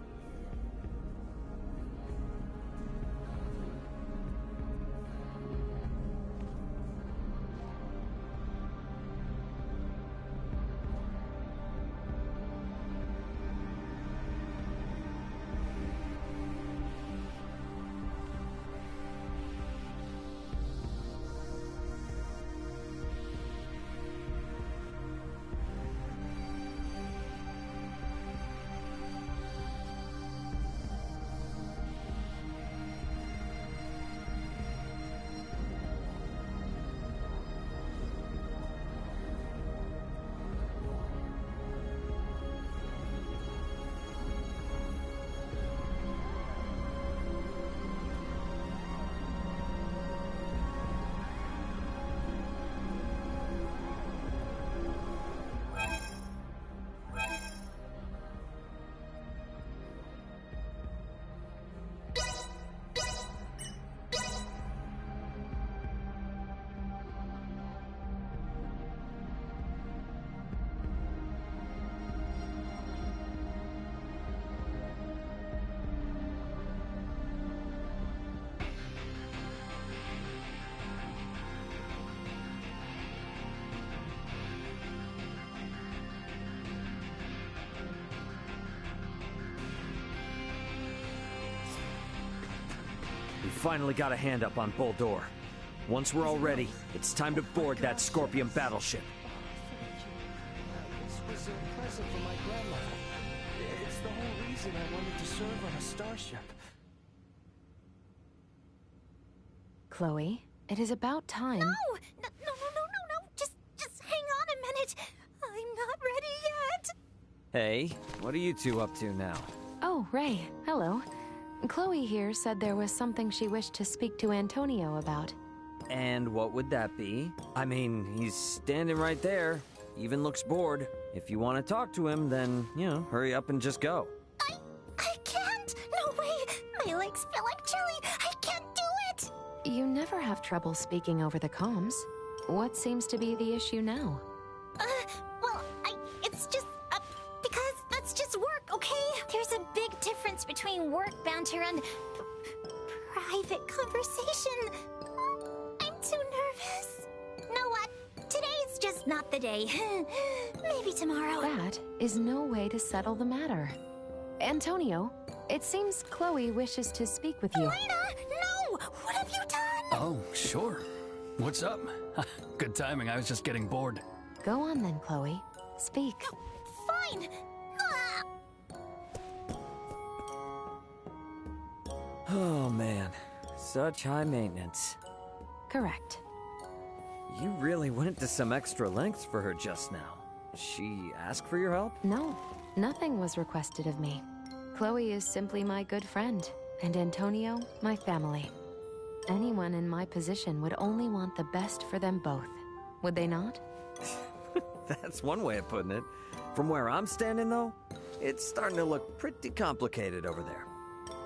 We finally got a hand up on Boldor. Once we're all ready, it's time to board that Scorpion battleship. This was a present from my grandmother. It's the whole reason I wanted to serve on a starship. Chloe, it is about time. No! Just hang on a minute. I'm not ready yet. Hey, what are you two up to now? Oh, Ray, hello. Chloe here said there was something she wished to speak to Antonio about. And what would that be? I mean, he's standing right there. Even looks bored. If you want to talk to him, then, hurry up and just go. I can't. No way. My legs feel like jelly. I can't do it. You never have trouble speaking over the comms. What seems to be the issue now? Well, it's just, because that's just work, okay? There's a big difference between work banter and private conversation. I'm too nervous. Know what? Today's just not the day. Maybe tomorrow. That is no way to settle the matter. Antonio, it seems Chloe wishes to speak with you. Elena, no! What have you done? Oh, sure. What's up? Good timing, I was just getting bored. Go on then, Chloe. Speak. Fine. Oh man, such high maintenance. Correct. You really went to some extra lengths for her just now. She asked for your help? No, nothing was requested of me. Chloe is simply my good friend, and Antonio, my family. Anyone in my position would only want the best for them both. Would they not? That's one way of putting it. From where I'm standing, though, it's starting to look pretty complicated over there.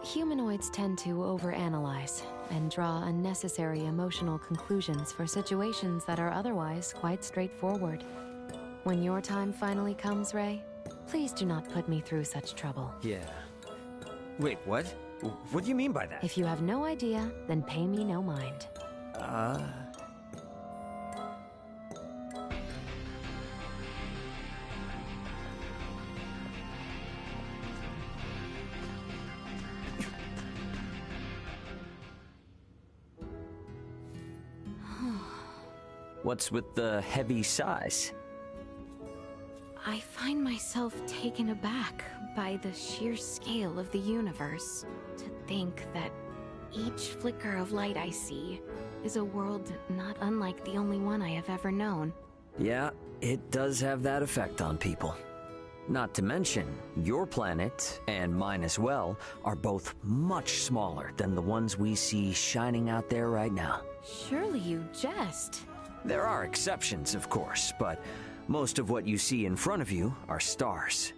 Humanoids tend to overanalyze and draw unnecessary emotional conclusions for situations that are otherwise quite straightforward. When your time finally comes, Ray, please do not put me through such trouble. Yeah. Wait, what? What do you mean by that? If you have no idea, then pay me no mind. What's with the heavy sighs? I find myself taken aback by the sheer scale of the universe. To think that each flicker of light I see is a world not unlike the only one I have ever known. Yeah, it does have that effect on people. Not to mention, your planet, and mine as well, are both much smaller than the ones we see shining out there right now. Surely you jest. There are exceptions, of course, but most of what you see in front of you are stars.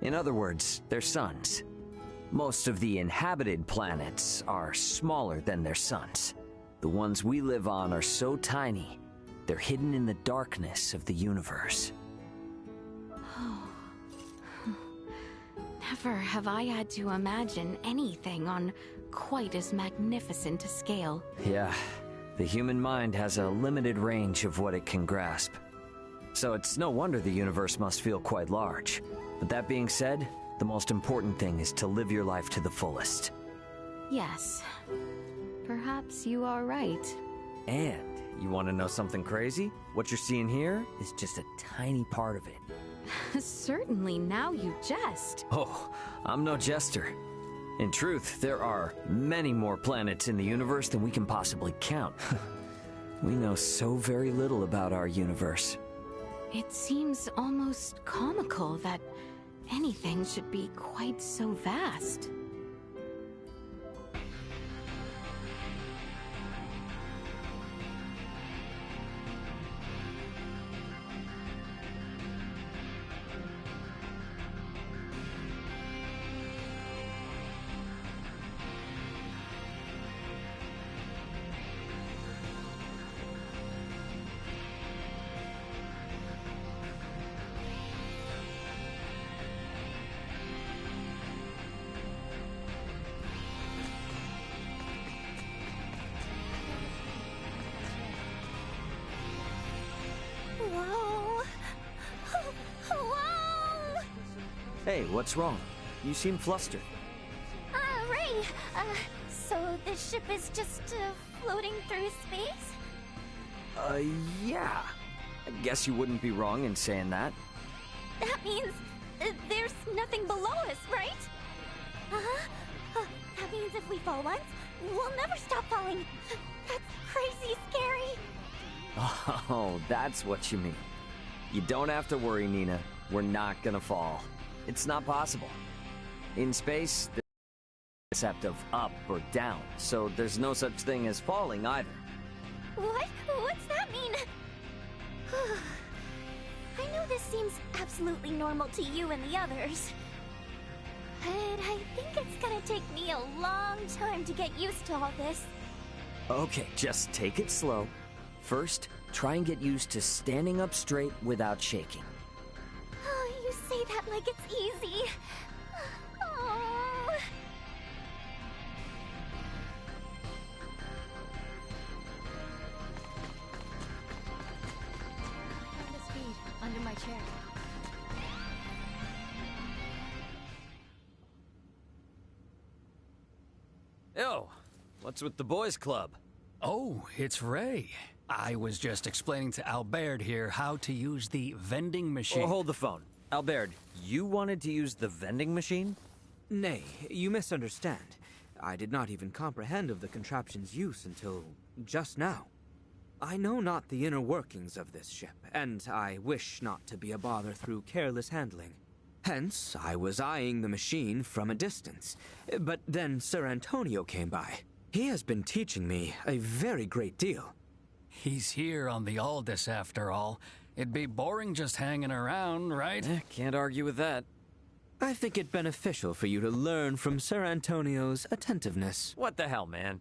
In other words, they're suns. Most of the inhabited planets are smaller than their suns. The ones we live on are so tiny, they're hidden in the darkness of the universe. Never have I had to imagine anything on quite as magnificent a scale. Yeah, the human mind has a limited range of what it can grasp. So it's no wonder the universe must feel quite large. But that being said, the most important thing is to live your life to the fullest. Yes. Perhaps you are right. And you want to know something crazy? What you're seeing here is just a tiny part of it. Certainly, now you jest. Oh, I'm no jester. In truth, there are many more planets in the universe than we can possibly count. We know so very little about our universe. It seems almost comical that anything should be quite so vast. Whoa! Whoa! Hey, what's wrong? You seem flustered. Ray, So this ship is just floating through space? Yeah. I guess you wouldn't be wrong in saying that. That means there's nothing below us, right? That means if we fall once, we'll never stop falling. That's crazy scary. Oh, that's what you mean. You don't have to worry, Nina. We're not gonna fall. It's not possible. In space, there's no concept of up or down, so there's no such thing as falling either. What? What's that mean? I know this seems absolutely normal to you and the others, but I think it's gonna take me a long time to get used to all this. Okay, just take it slow. First, try and get used to standing up straight without shaking. Oh, you say that like it's easy. Oh. Found this feed under my chair. Yo, what's with the boys club? Oh, it's Ray. I was just explaining to Albert here how to use the vending machine. Oh, hold the phone. Albert, you wanted to use the vending machine? Nay, you misunderstand. I did not even comprehend of the contraption's use until just now. I know not the inner workings of this ship, and I wish not to be a bother through careless handling. Hence, I was eyeing the machine from a distance. But then Sir Antonio came by. He has been teaching me a very great deal. He's here on the Aldous after all. It'd be boring just hanging around, right? Can't argue with that. I think it beneficial for you to learn from Sir Antonio's attentiveness. What the hell, man?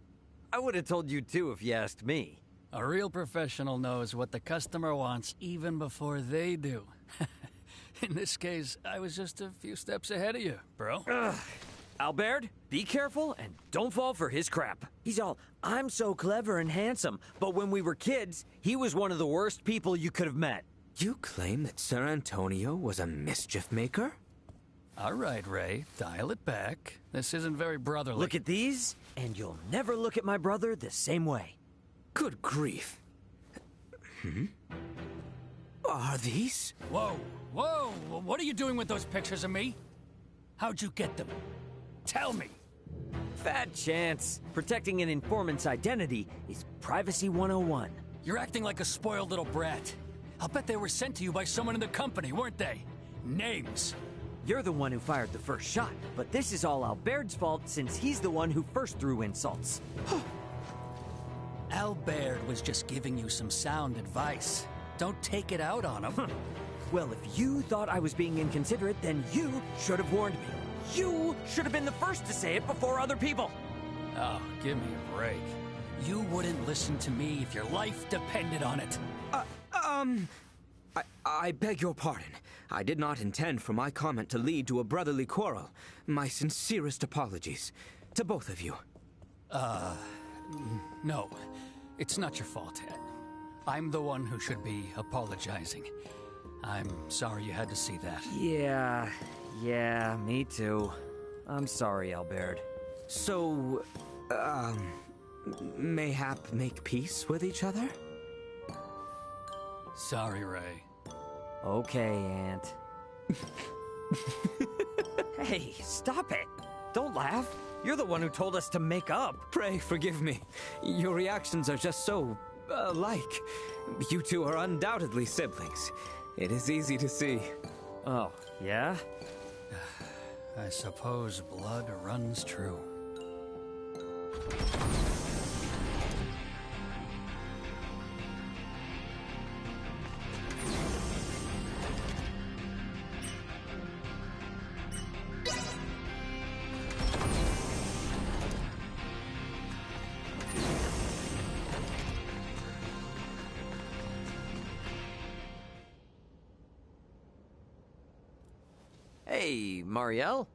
I would have told you too if you asked me. A real professional knows what the customer wants even before they do. In this case, I was just a few steps ahead of you, bro. Albert, be careful and don't fall for his crap. He's all, I'm so clever and handsome, but when we were kids, he was one of the worst people you could have met. You claim that Sir Antonio was a mischief maker? All right, Ray, dial it back. This isn't very brotherly. Look at these, and you'll never look at my brother the same way. Good grief. Are these? Whoa, whoa, what are you doing with those pictures of me? How'd you get them? Tell me. Fat chance. Protecting an informant's identity is Privacy 101. You're acting like a spoiled little brat. I'll bet they were sent to you by someone in the company, weren't they? Names. You're the one who fired the first shot, but this is all Albert's fault since he's the one who first threw insults. Albert was just giving you some sound advice. Don't take it out on him. Well, if you thought I was being inconsiderate, then you should have warned me. You should have been the first to say it before other people. Oh, give me a break. You wouldn't listen to me if your life depended on it. I beg your pardon. I did not intend for my comment to lead to a brotherly quarrel. My sincerest apologies. To both of you. No. It's not your fault. I'm the one who should be apologizing. I'm sorry you had to see that. Yeah, me too. I'm sorry, Albert. So, mayhap make peace with each other? Sorry, Ray. Okay, Aunt. Hey, stop it! Don't laugh. You're the one who told us to make up. Pray forgive me. Your reactions are just so alike. You two are undoubtedly siblings. It is easy to see. Oh, yeah? I suppose blood runs true. Hey, Marielle?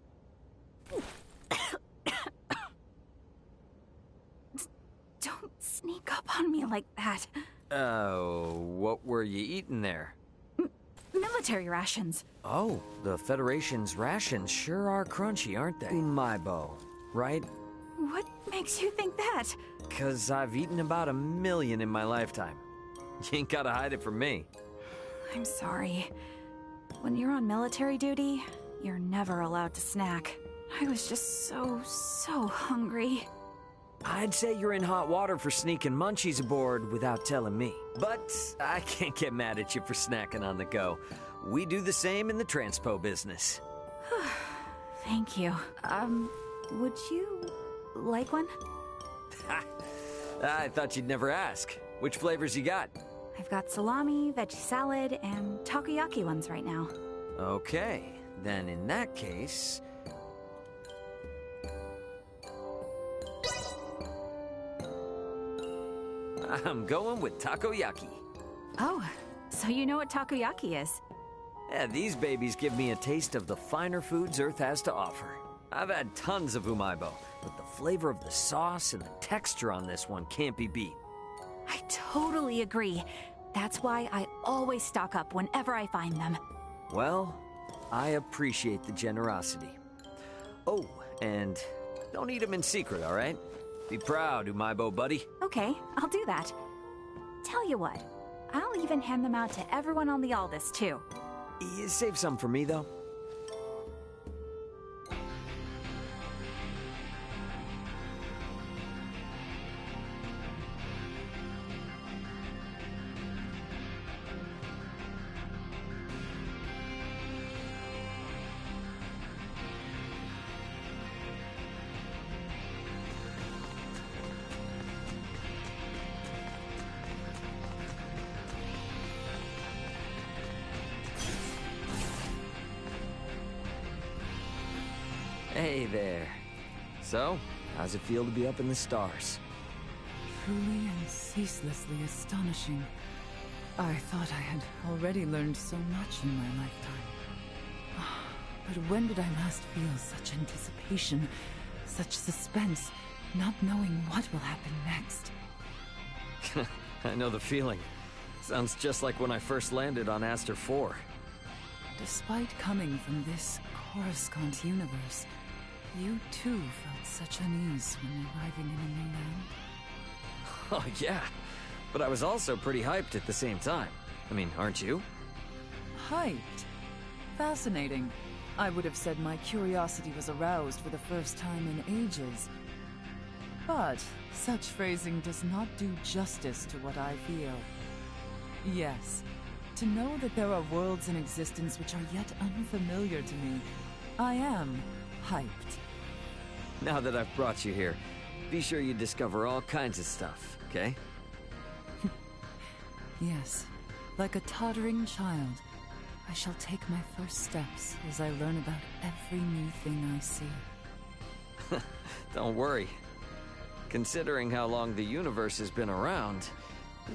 Don't sneak up on me like that. What were you eating there? Military rations. Oh, the Federation's rations sure are crunchy, aren't they? Umaibo, right? What makes you think that? 'Cause I've eaten about 1,000,000 in my lifetime. You ain't gotta hide it from me. I'm sorry. When you're on military duty, you're never allowed to snack. I was just so hungry. I'd say you're in hot water for sneaking munchies aboard without telling me. But I can't get mad at you for snacking on the go. We do the same in the transpo business. Thank you. Would you like one? I thought you'd never ask. Which flavors you got? I've got salami, veggie salad, and takoyaki ones right now. Okay, then in that case... I'm going with takoyaki. Oh, so you know what takoyaki is? Yeah, these babies give me a taste of the finer foods Earth has to offer. I've had tons of umaibo, but the flavor of the sauce and the texture on this one can't be beat. I totally agree. That's why I always stock up whenever I find them. Well, I appreciate the generosity. Oh, and don't eat them in secret, all right? Be proud, umaibo buddy. Okay, I'll do that. Tell you what, I'll even hand them out to everyone on the Aldous, too. You save some for me, though. Hey there. So, how's it feel to be up in the stars? Truly and ceaselessly astonishing. I thought I had already learned so much in my lifetime. But when did I last feel such anticipation, such suspense, not knowing what will happen next? I know the feeling. Sounds just like when I first landed on Aster 4. Despite coming from this Coruscant universe, you too felt such unease when arriving in a new land? Oh yeah, but I was also pretty hyped at the same time. I mean, aren't you? Hyped? Fascinating. I would have said my curiosity was aroused for the first time in ages. But such phrasing does not do justice to what I feel. Yes, to know that there are worlds in existence which are yet unfamiliar to me, I am hyped. Now that I've brought you here, be sure you discover all kinds of stuff, okay? Yes, like a tottering child, I shall take my first steps as I learn about every new thing I see. Don't worry. Considering how long the universe has been around,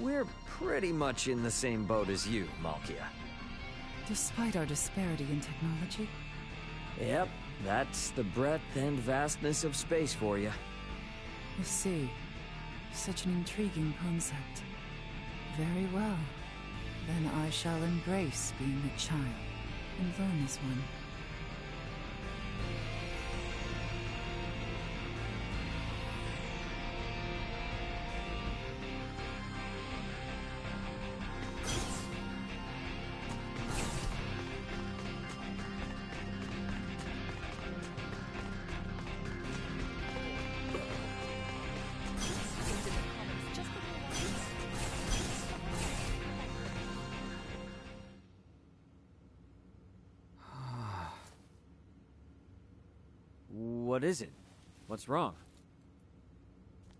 we're pretty much in the same boat as you, Malkia. Despite our disparity in technology? Yep, that's the breadth and vastness of space for you. I see. Such an intriguing concept. Very well. Then I shall embrace being a child and learn as one. What is it? What's wrong?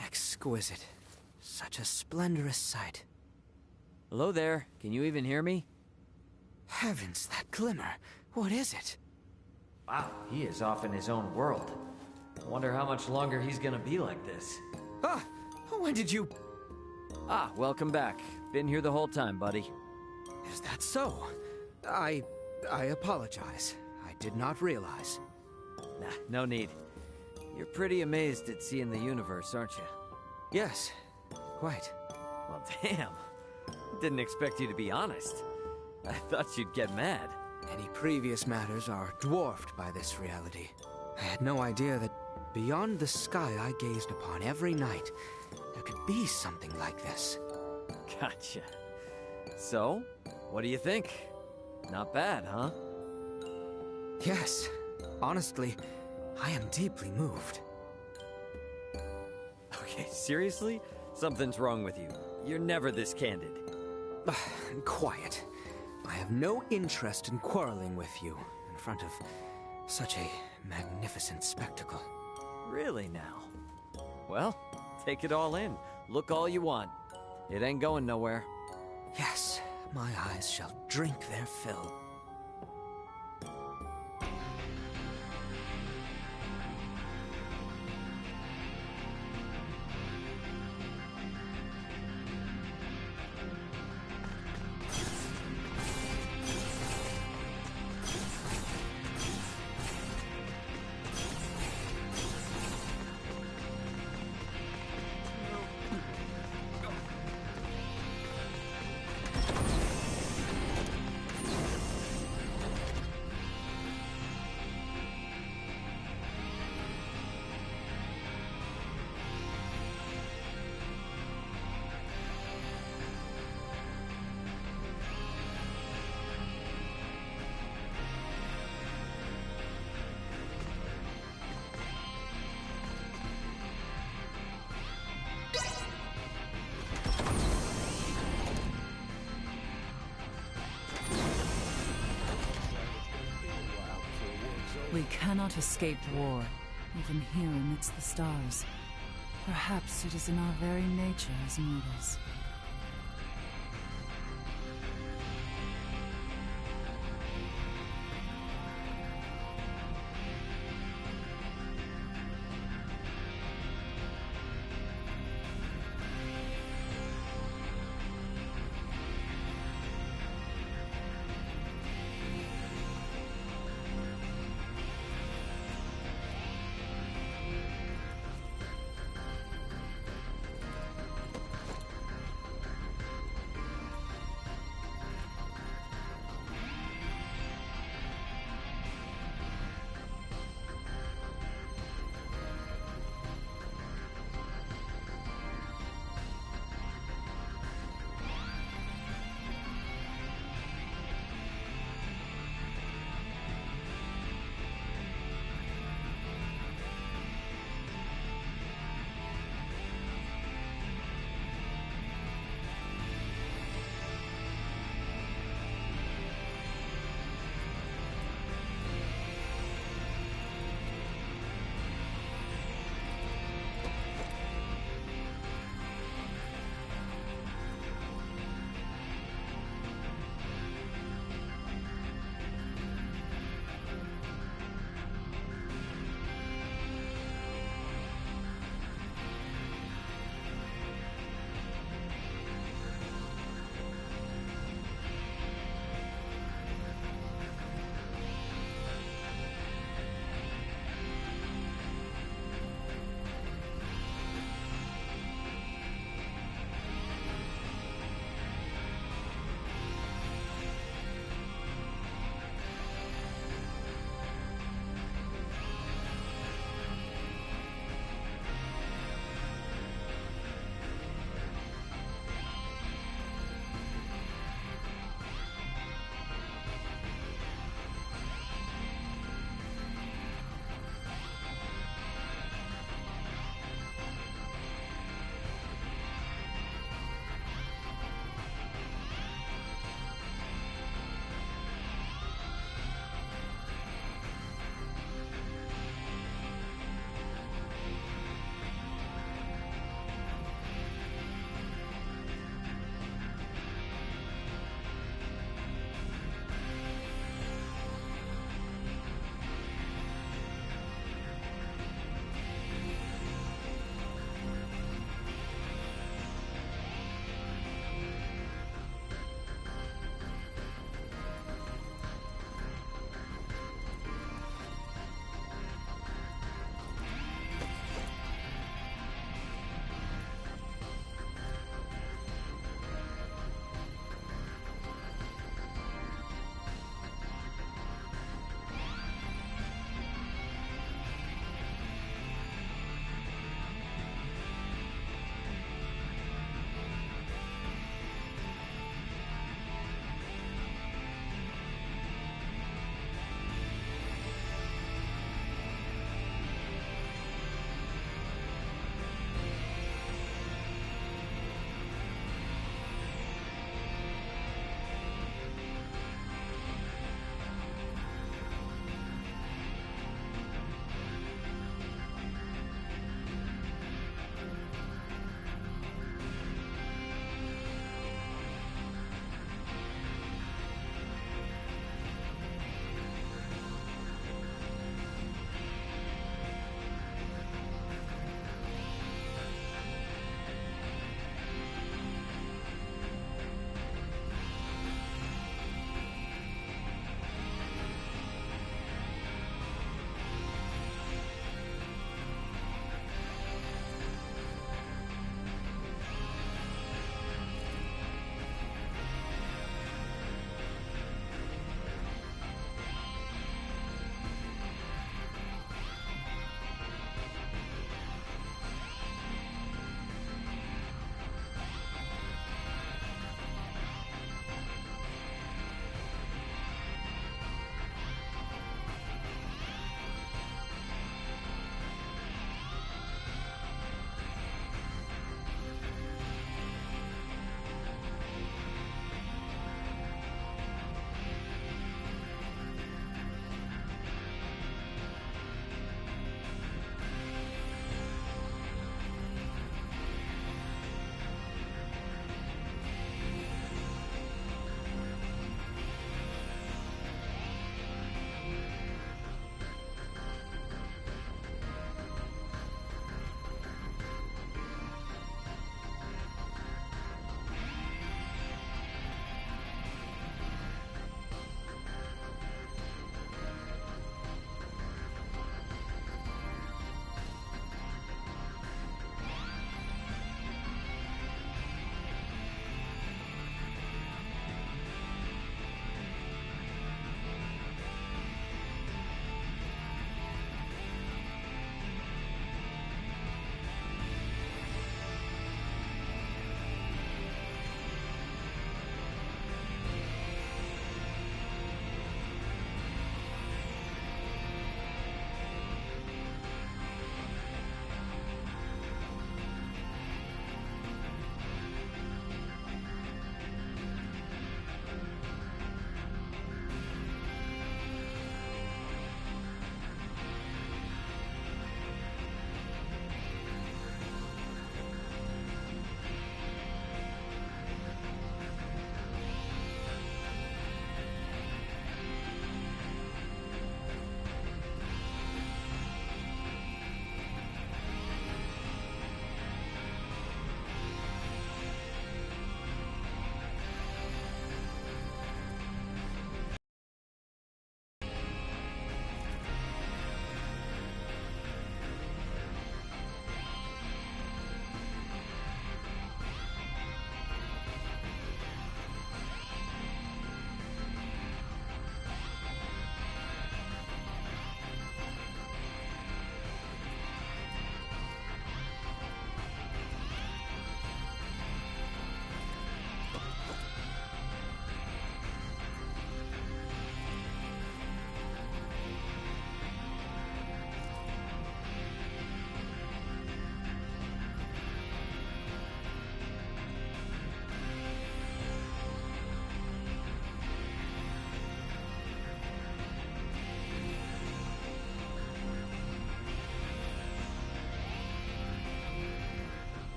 Exquisite. Such a splendorous sight. Hello there. Can you even hear me? Heavens, that glimmer. What is it? Wow, he is off in his own world. Wonder how much longer he's gonna be like this. Ah! When did you... Ah, welcome back. Been here the whole time, buddy. Is that so? I apologize. I did not realize. Nah, no need. You're pretty amazed at seeing the universe, aren't you? Yes, quite. Well, damn. Didn't expect you to be honest. I thought you'd get mad. Any previous matters are dwarfed by this reality. I had no idea that beyond the sky I gazed upon every night, there could be something like this. Gotcha. So, what do you think? Not bad, huh? Yes. Honestly, I am deeply moved. Okay, seriously? Something's wrong with you. You're never this candid. Quiet. I have no interest in quarreling with you in front of such a magnificent spectacle. Really now? Well, take it all in. Look all you want. It ain't going nowhere. Yes, my eyes shall drink their fill. We cannot escape war, even here amidst the stars. Perhaps it is in our very nature as mortals.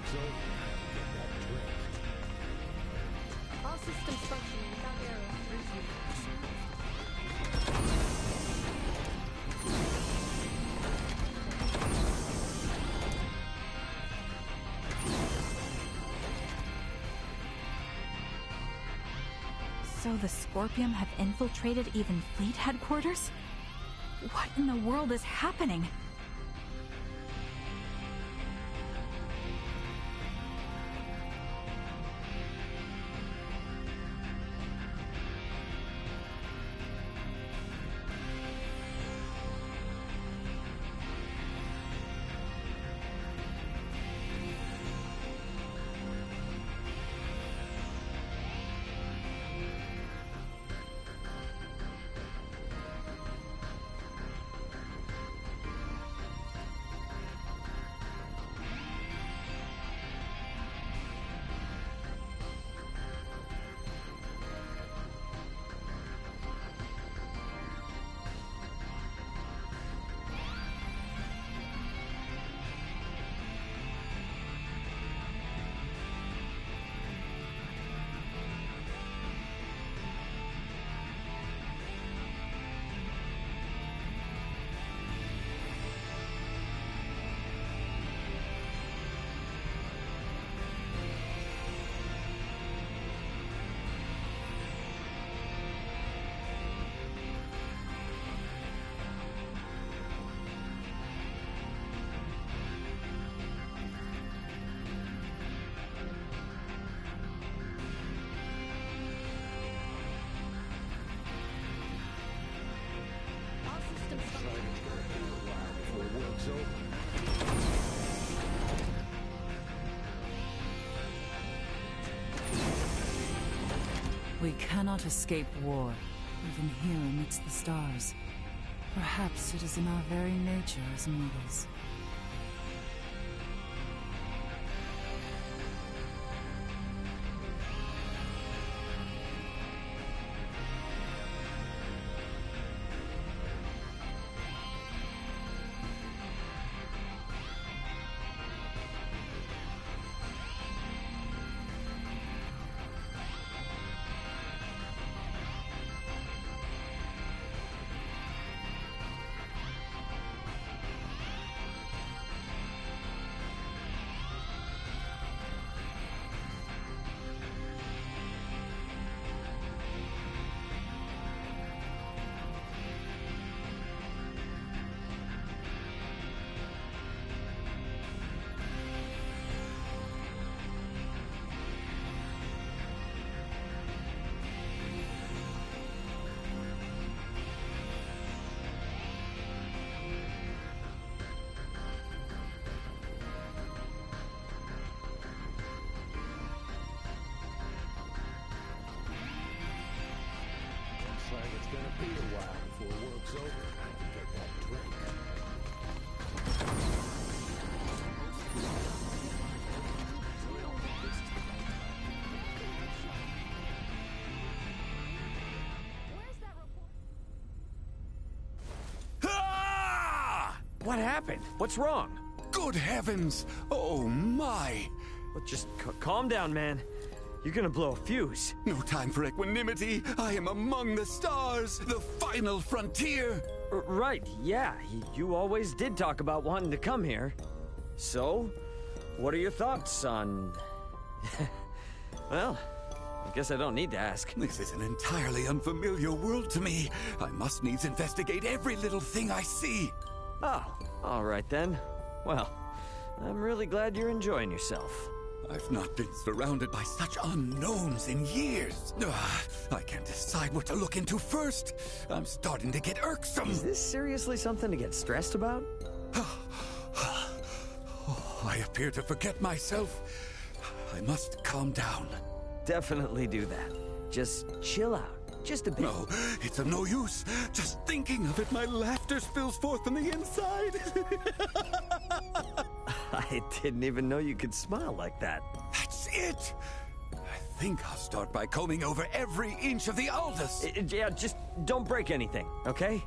work's over, get that drink. All systems functioning without error. So the Scorpium have infiltrated even fleet headquarters? What in the world is happening? We cannot escape war, even here amidst the stars. Perhaps it is in our very nature as mortals. It's gonna be a while before work's over and I can get that drink. What happened? What's wrong? Good heavens! Oh my! Well, just calm down, man. You're gonna blow a fuse. No time for equanimity. I am among the stars, the final frontier. Right, yeah. You always did talk about wanting to come here. So, what are your thoughts on... Well, I guess I don't need to ask. This is an entirely unfamiliar world to me. I must needs investigate every little thing I see. Oh, all right then. Well, I'm really glad you're enjoying yourself. I've not been surrounded by such unknowns in years. I can't decide what to look into first. I'm starting to get irksome. Is this seriously something to get stressed about? I appear to forget myself. I must calm down. Definitely do that. Just chill out. Just a bit. No, it's of no use. Just thinking of it, my laughter spills forth from the inside. I didn't even know you could smile like that. That's it! I think I'll start by combing over every inch of the Aldous. Yeah, just don't break anything, okay?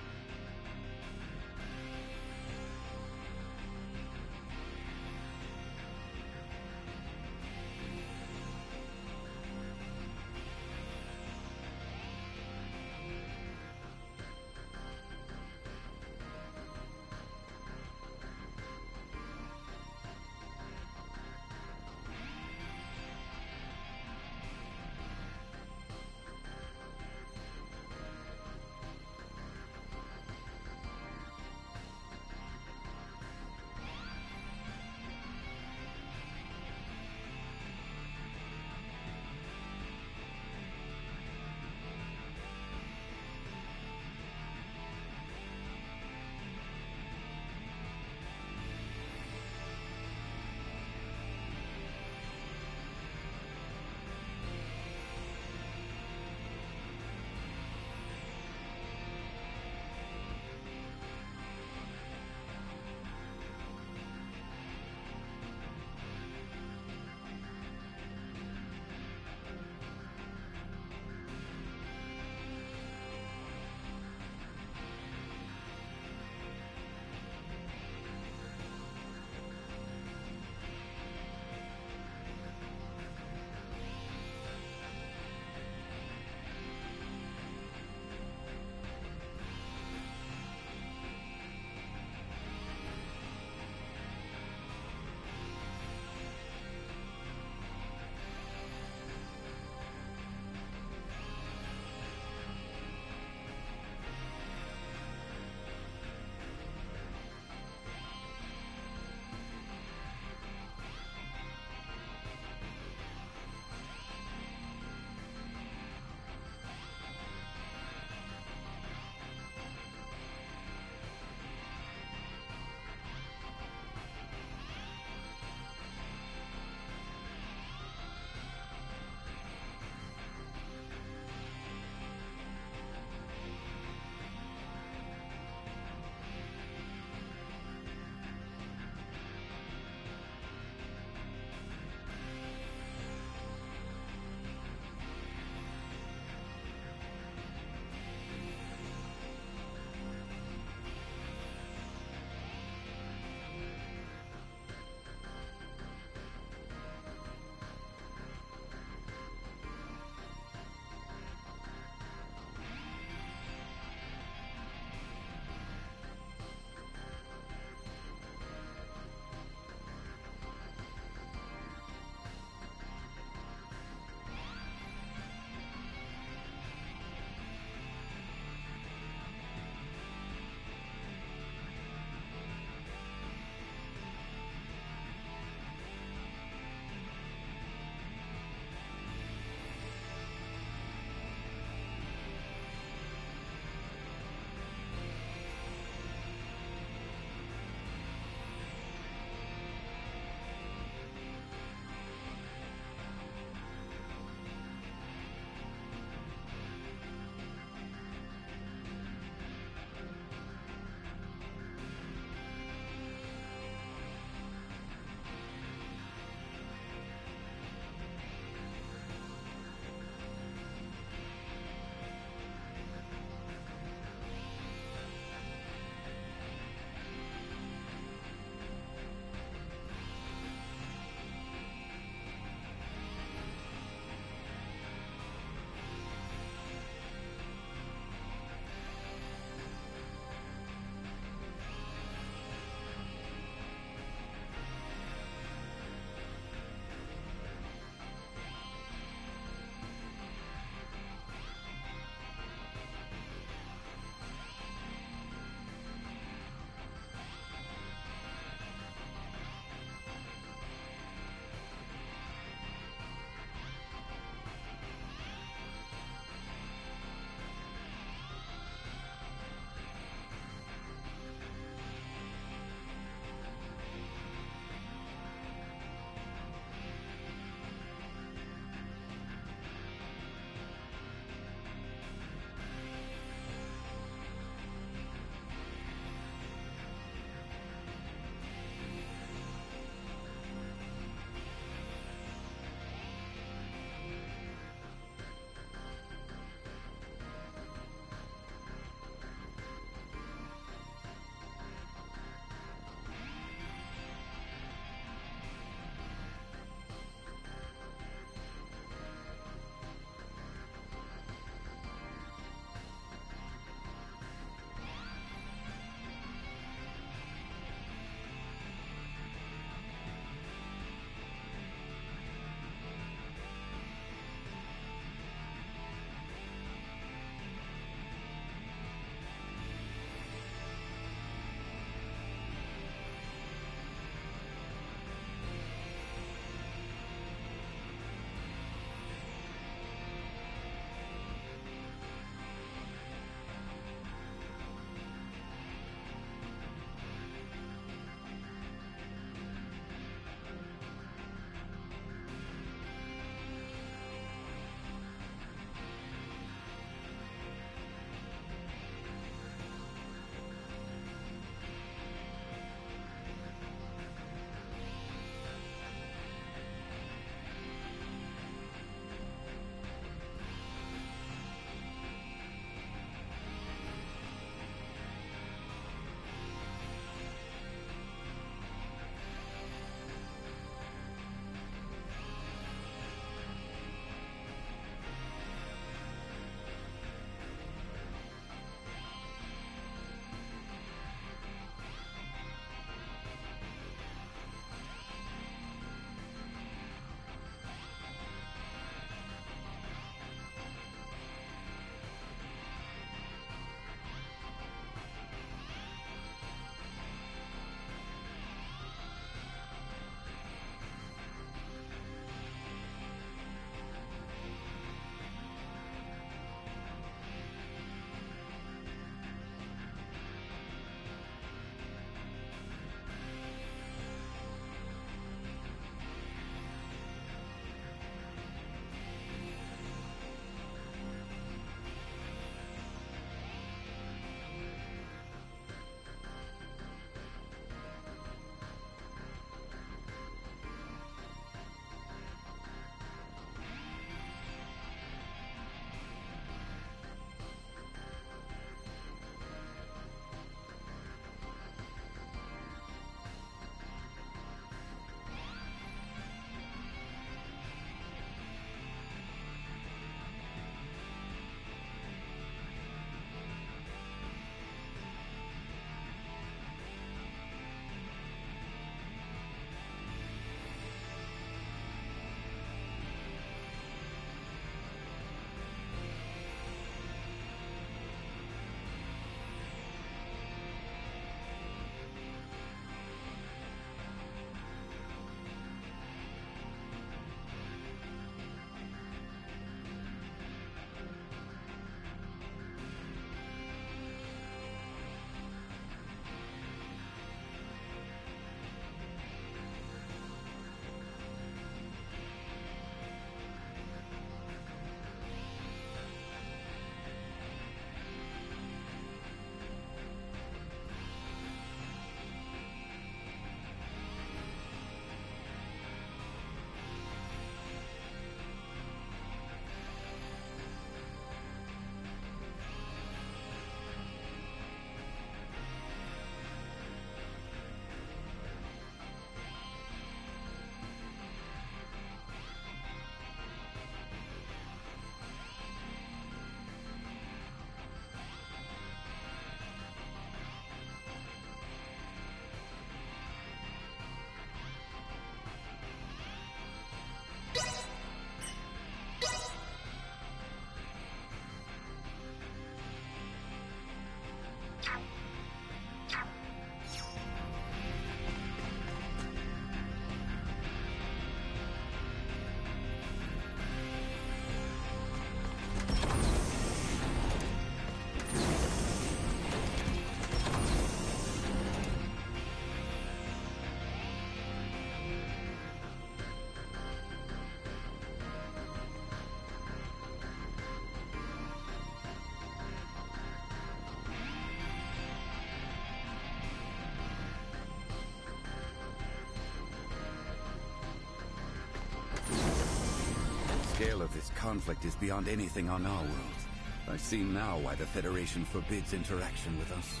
scale of this conflict is beyond anything on our world. I see now why the Federation forbids interaction with us.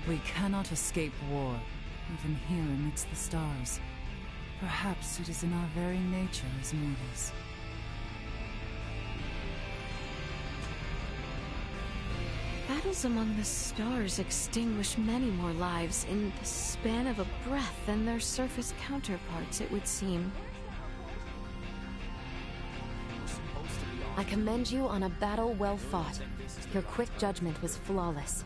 We cannot escape war, even here amidst the stars. Perhaps it is in our very nature as mortals. Battles among the stars extinguish many more lives in the span of a breath than their surface counterparts, it would seem. I commend you on a battle well fought. Your quick judgment was flawless.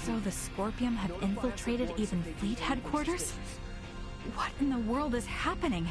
So the Scorpium have infiltrated even fleet headquarters? What in the world is happening?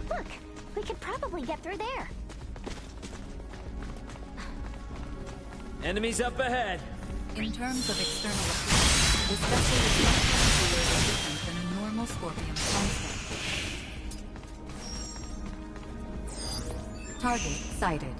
Look, we could probably get through there. Enemies up ahead. In terms of external appearance, this vessel is much heavier and different than a normal Scorpion concept. Target sighted.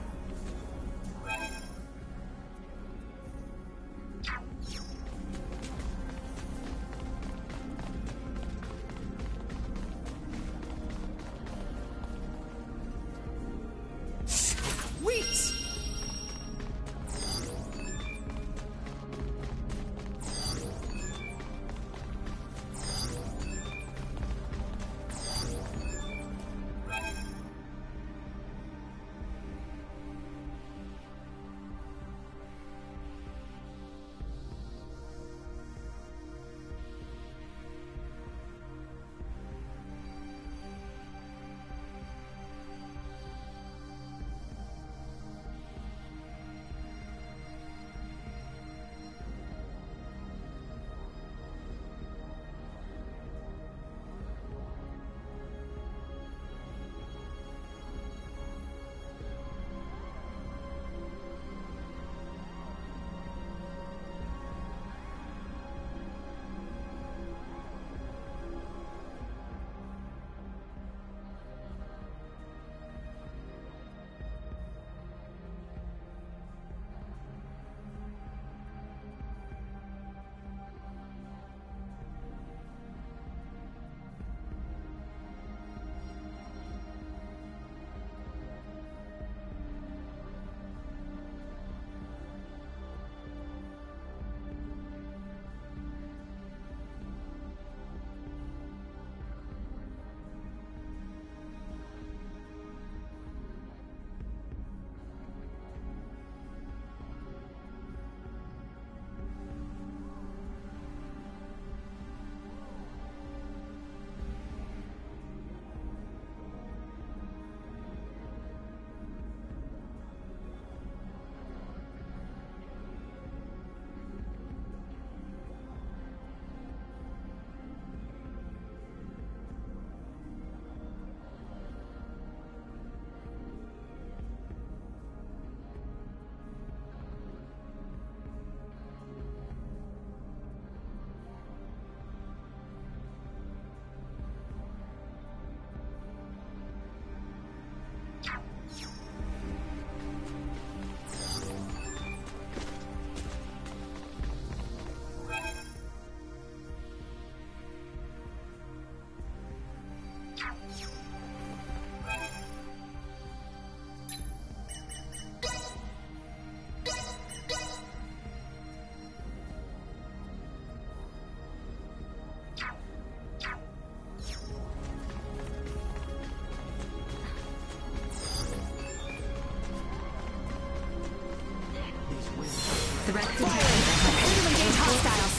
Threat detected. Prepare to engage hostiles.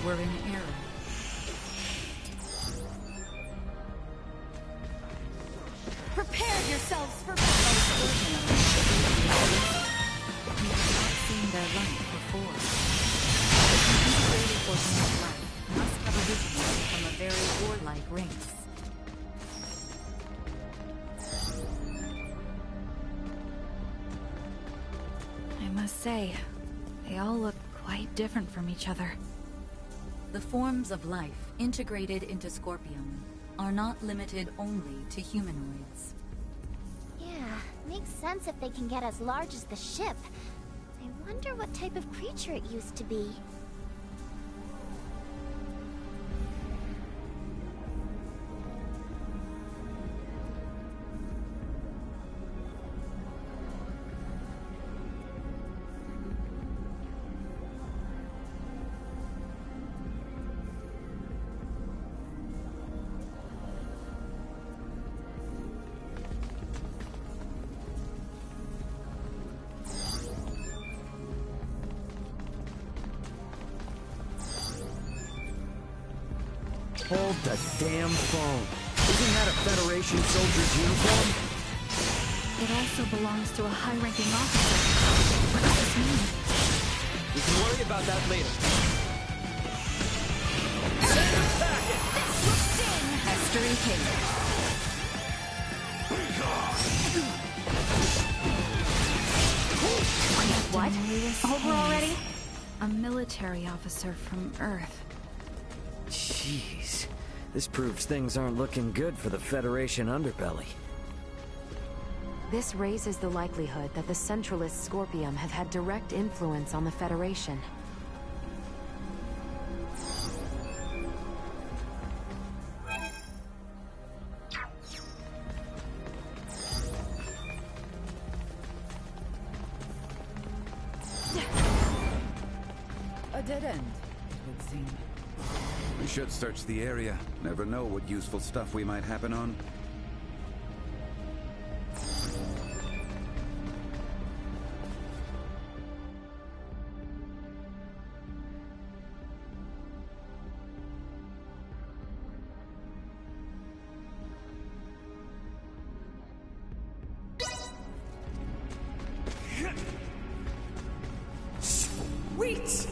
We're in error. Prepare yourselves for battle. We have not seen their light before. Integrated organic life must have originated from a very warlike race. I must say, they all look quite different from each other. The forms of life integrated into Scorpium are not limited only to humanoids. Yeah, makes sense if they can get as large as the ship. I wonder what type of creature it used to be. Hold the damn phone. Isn't that a Federation soldier's uniform? It also belongs to a high-ranking officer. What does this mean? We can worry about that later. Send a packet! This will sting! History hit. What? Over already? A military officer from Earth. Jeez. This proves things aren't looking good for the Federation underbelly. This raises the likelihood that the Centralist Scorpium have had direct influence on the Federation. A dead end, it would seem. We should search the area. Never know what useful stuff we might happen on. Sweet!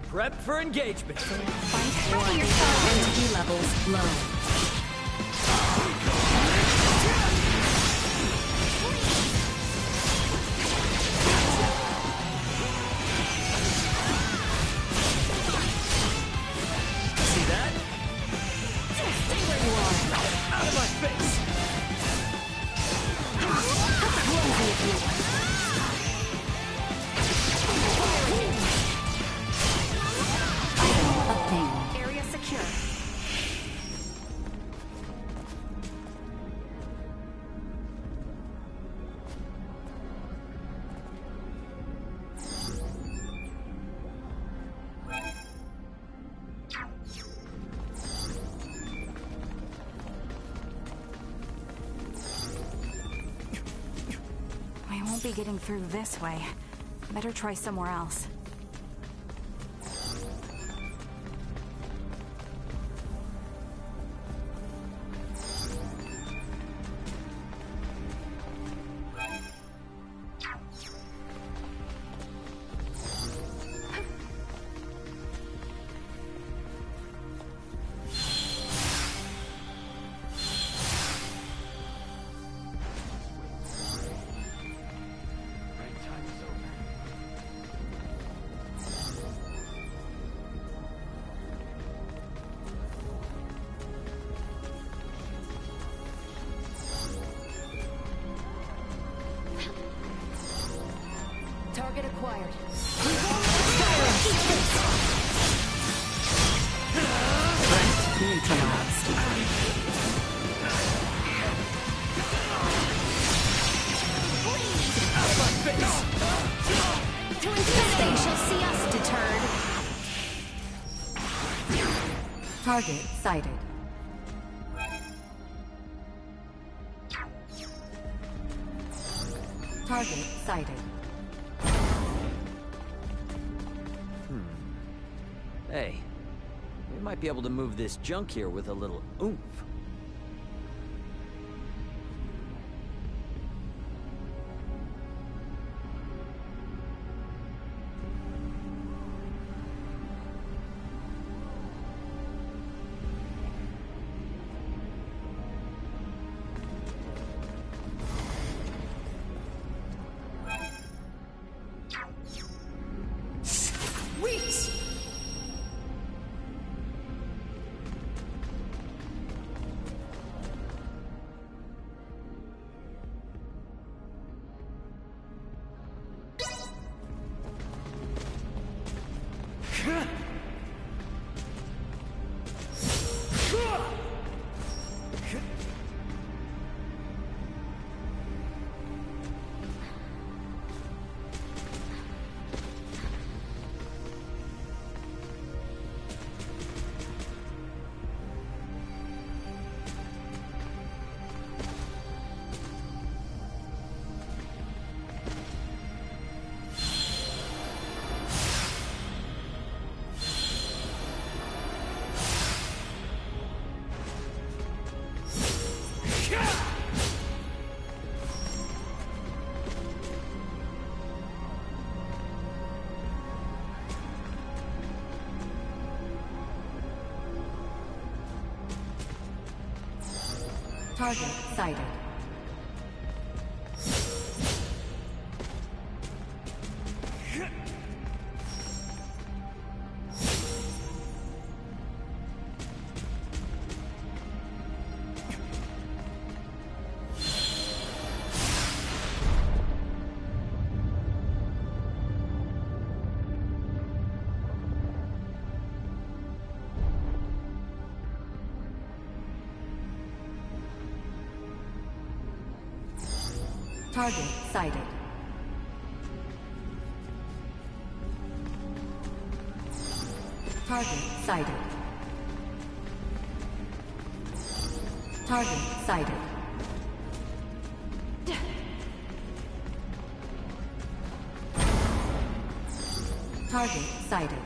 Prep for engagement. Fight one. Energy levels low. See that? Stay where you are. Out of my face. Update. Area secure. be getting through this way. Better try somewhere else. Target acquired. Threat neutralized. To intimidate shall see us deterred. Target sighted. Target sighted. Hey, we might be able to move this junk here with a little oomph. Target sighted. Target sighted. Target sighted. Target sighted. Target sighted.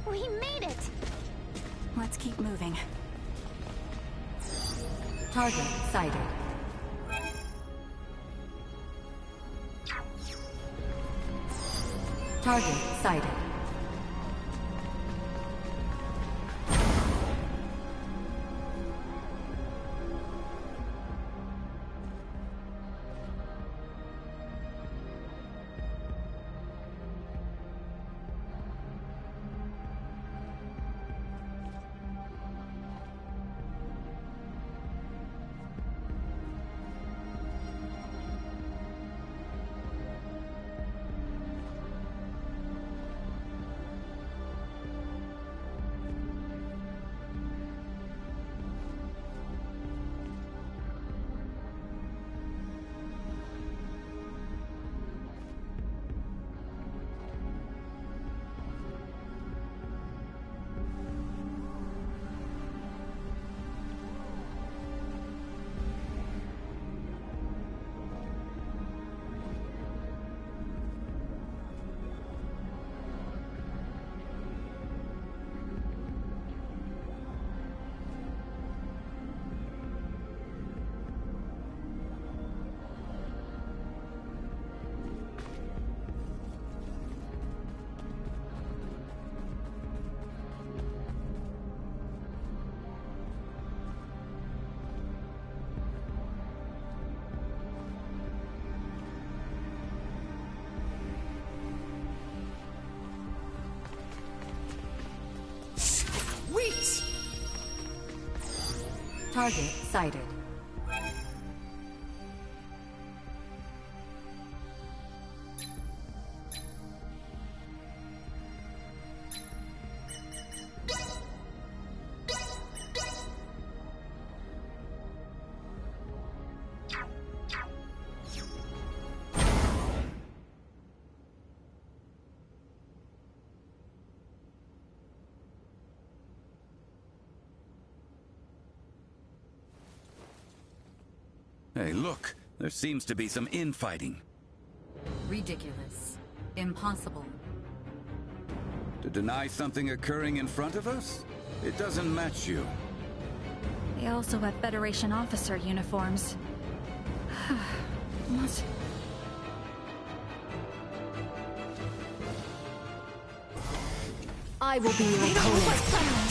We made it! Let's keep moving. Target sighted. Target sighted. Target sighted. Hey, look! There seems to be some infighting. Ridiculous. Impossible. To deny something occurring in front of us? It doesn't match you. They also have Federation officer uniforms. Must... I will be your opponent.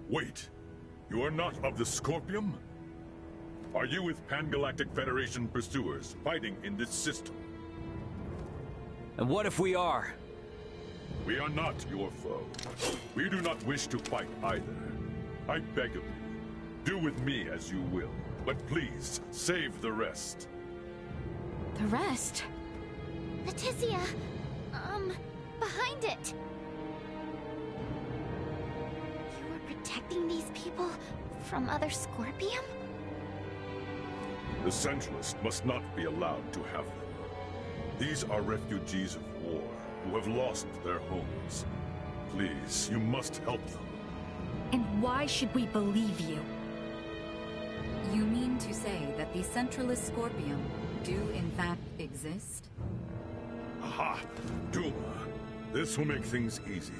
Wait, you are not of the Scorpium? Are you with Pan-Galactic Federation pursuers fighting in this system? And what if we are? We are not your foe. We do not wish to fight either. I beg of you, do with me as you will, but please, save the rest. The rest? Leticia, behind it. You are protecting these people from other Scorpium? The Centralists must not be allowed to have them. These are refugees of war who have lost their homes. Please, you must help them. And why should we believe you? You mean to say that the Centralist Scorpium do in fact exist? Aha! Duma! This will make things easy.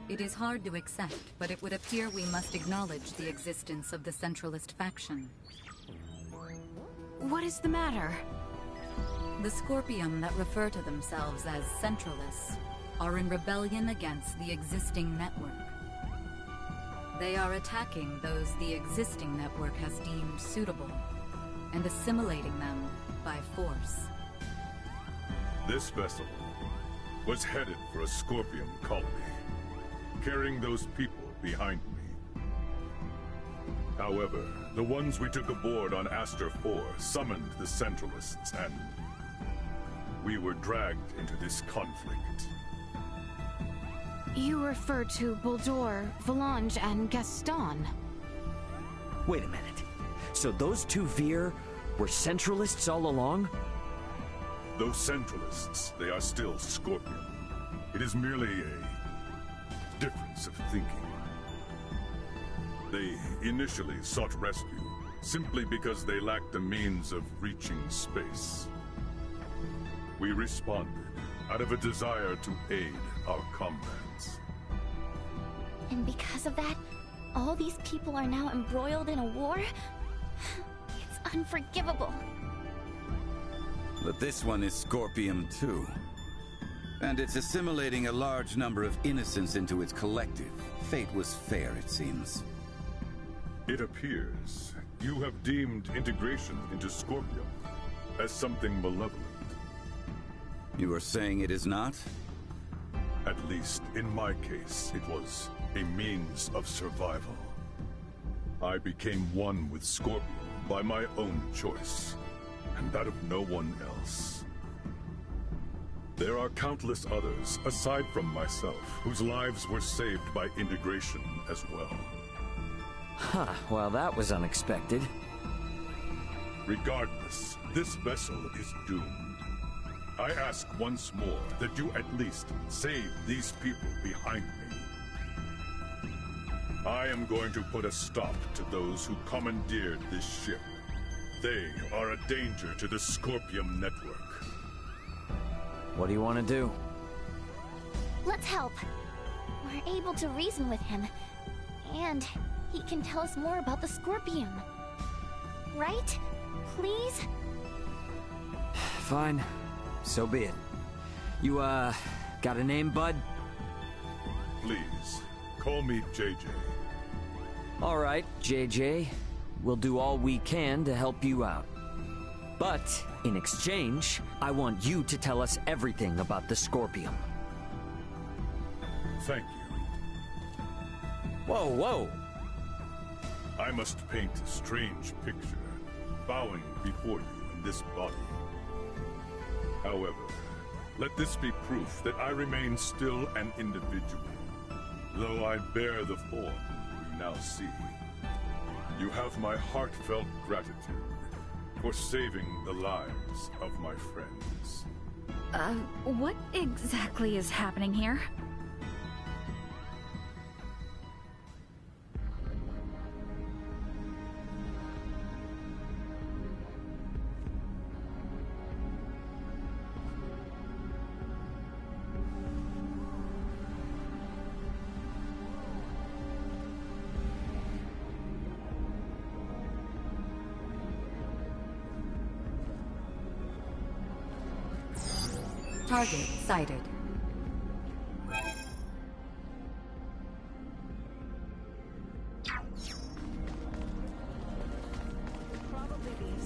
It is hard to accept, but it would appear we must acknowledge the existence of the Centralist faction. What is the matter? The Scorpium that refer to themselves as Centralists are in rebellion against the existing network. They are attacking those the existing network has deemed suitable, and assimilating them by force. This vessel was headed for a Scorpium colony, carrying those people behind me. However, the ones we took aboard on Aster 4 summoned the Centralists, and we were dragged into this conflict. You refer to Bulldor, Valange, and Gaston. Wait a minute. So those two Veer were Centralists all along? Those Centralists, they are still Scorpion. It is merely a difference of thinking. They initially sought rescue simply because they lacked the means of reaching space. We responded out of a desire to aid our comrades. And because of that, all these people are now embroiled in a war? It's unforgivable. But this one is Scorpium too. And it's assimilating a large number of innocents into its collective. Fate was fair, it seems. It appears you have deemed integration into Scorpium as something malevolent. You are saying it is not? At least, in my case, it was a means of survival. I became one with Scorpion by my own choice, and that of no one else. There are countless others, aside from myself, whose lives were saved by integration as well. Huh, well that was unexpected. Regardless, this vessel is doomed. I ask once more that you at least save these people behind me. I am going to put a stop to those who commandeered this ship. They are a danger to the Scorpium network. What do you want to do? Let's help. We're able to reason with him. And he can tell us more about the Scorpium. Right? Please? Fine. So be it. You, got a name, bud? Please, call me JJ. All right, JJ. We'll do all we can to help you out. But, in exchange, I want you to tell us everything about the Scorpium. Thank you. Whoa, whoa! I must paint a strange picture, bowing before you in this body. However, let this be proof that I remain still an individual, though I bear the form you now see. You have my heartfelt gratitude for saving the lives of my friends. What exactly is happening here? Target sighted.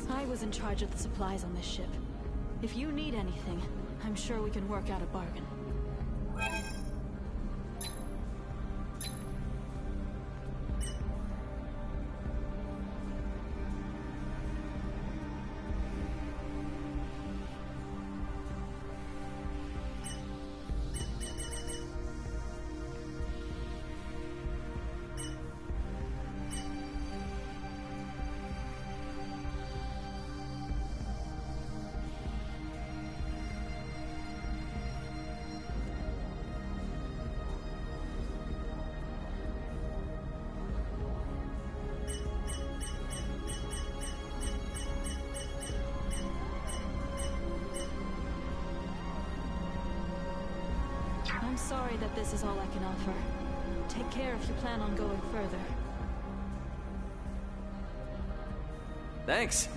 I was in charge of the supplies on this ship. If you need anything, I'm sure we can work out a bargain. I'm sorry that this is all I can offer. Take care if you plan on going further. Thanks.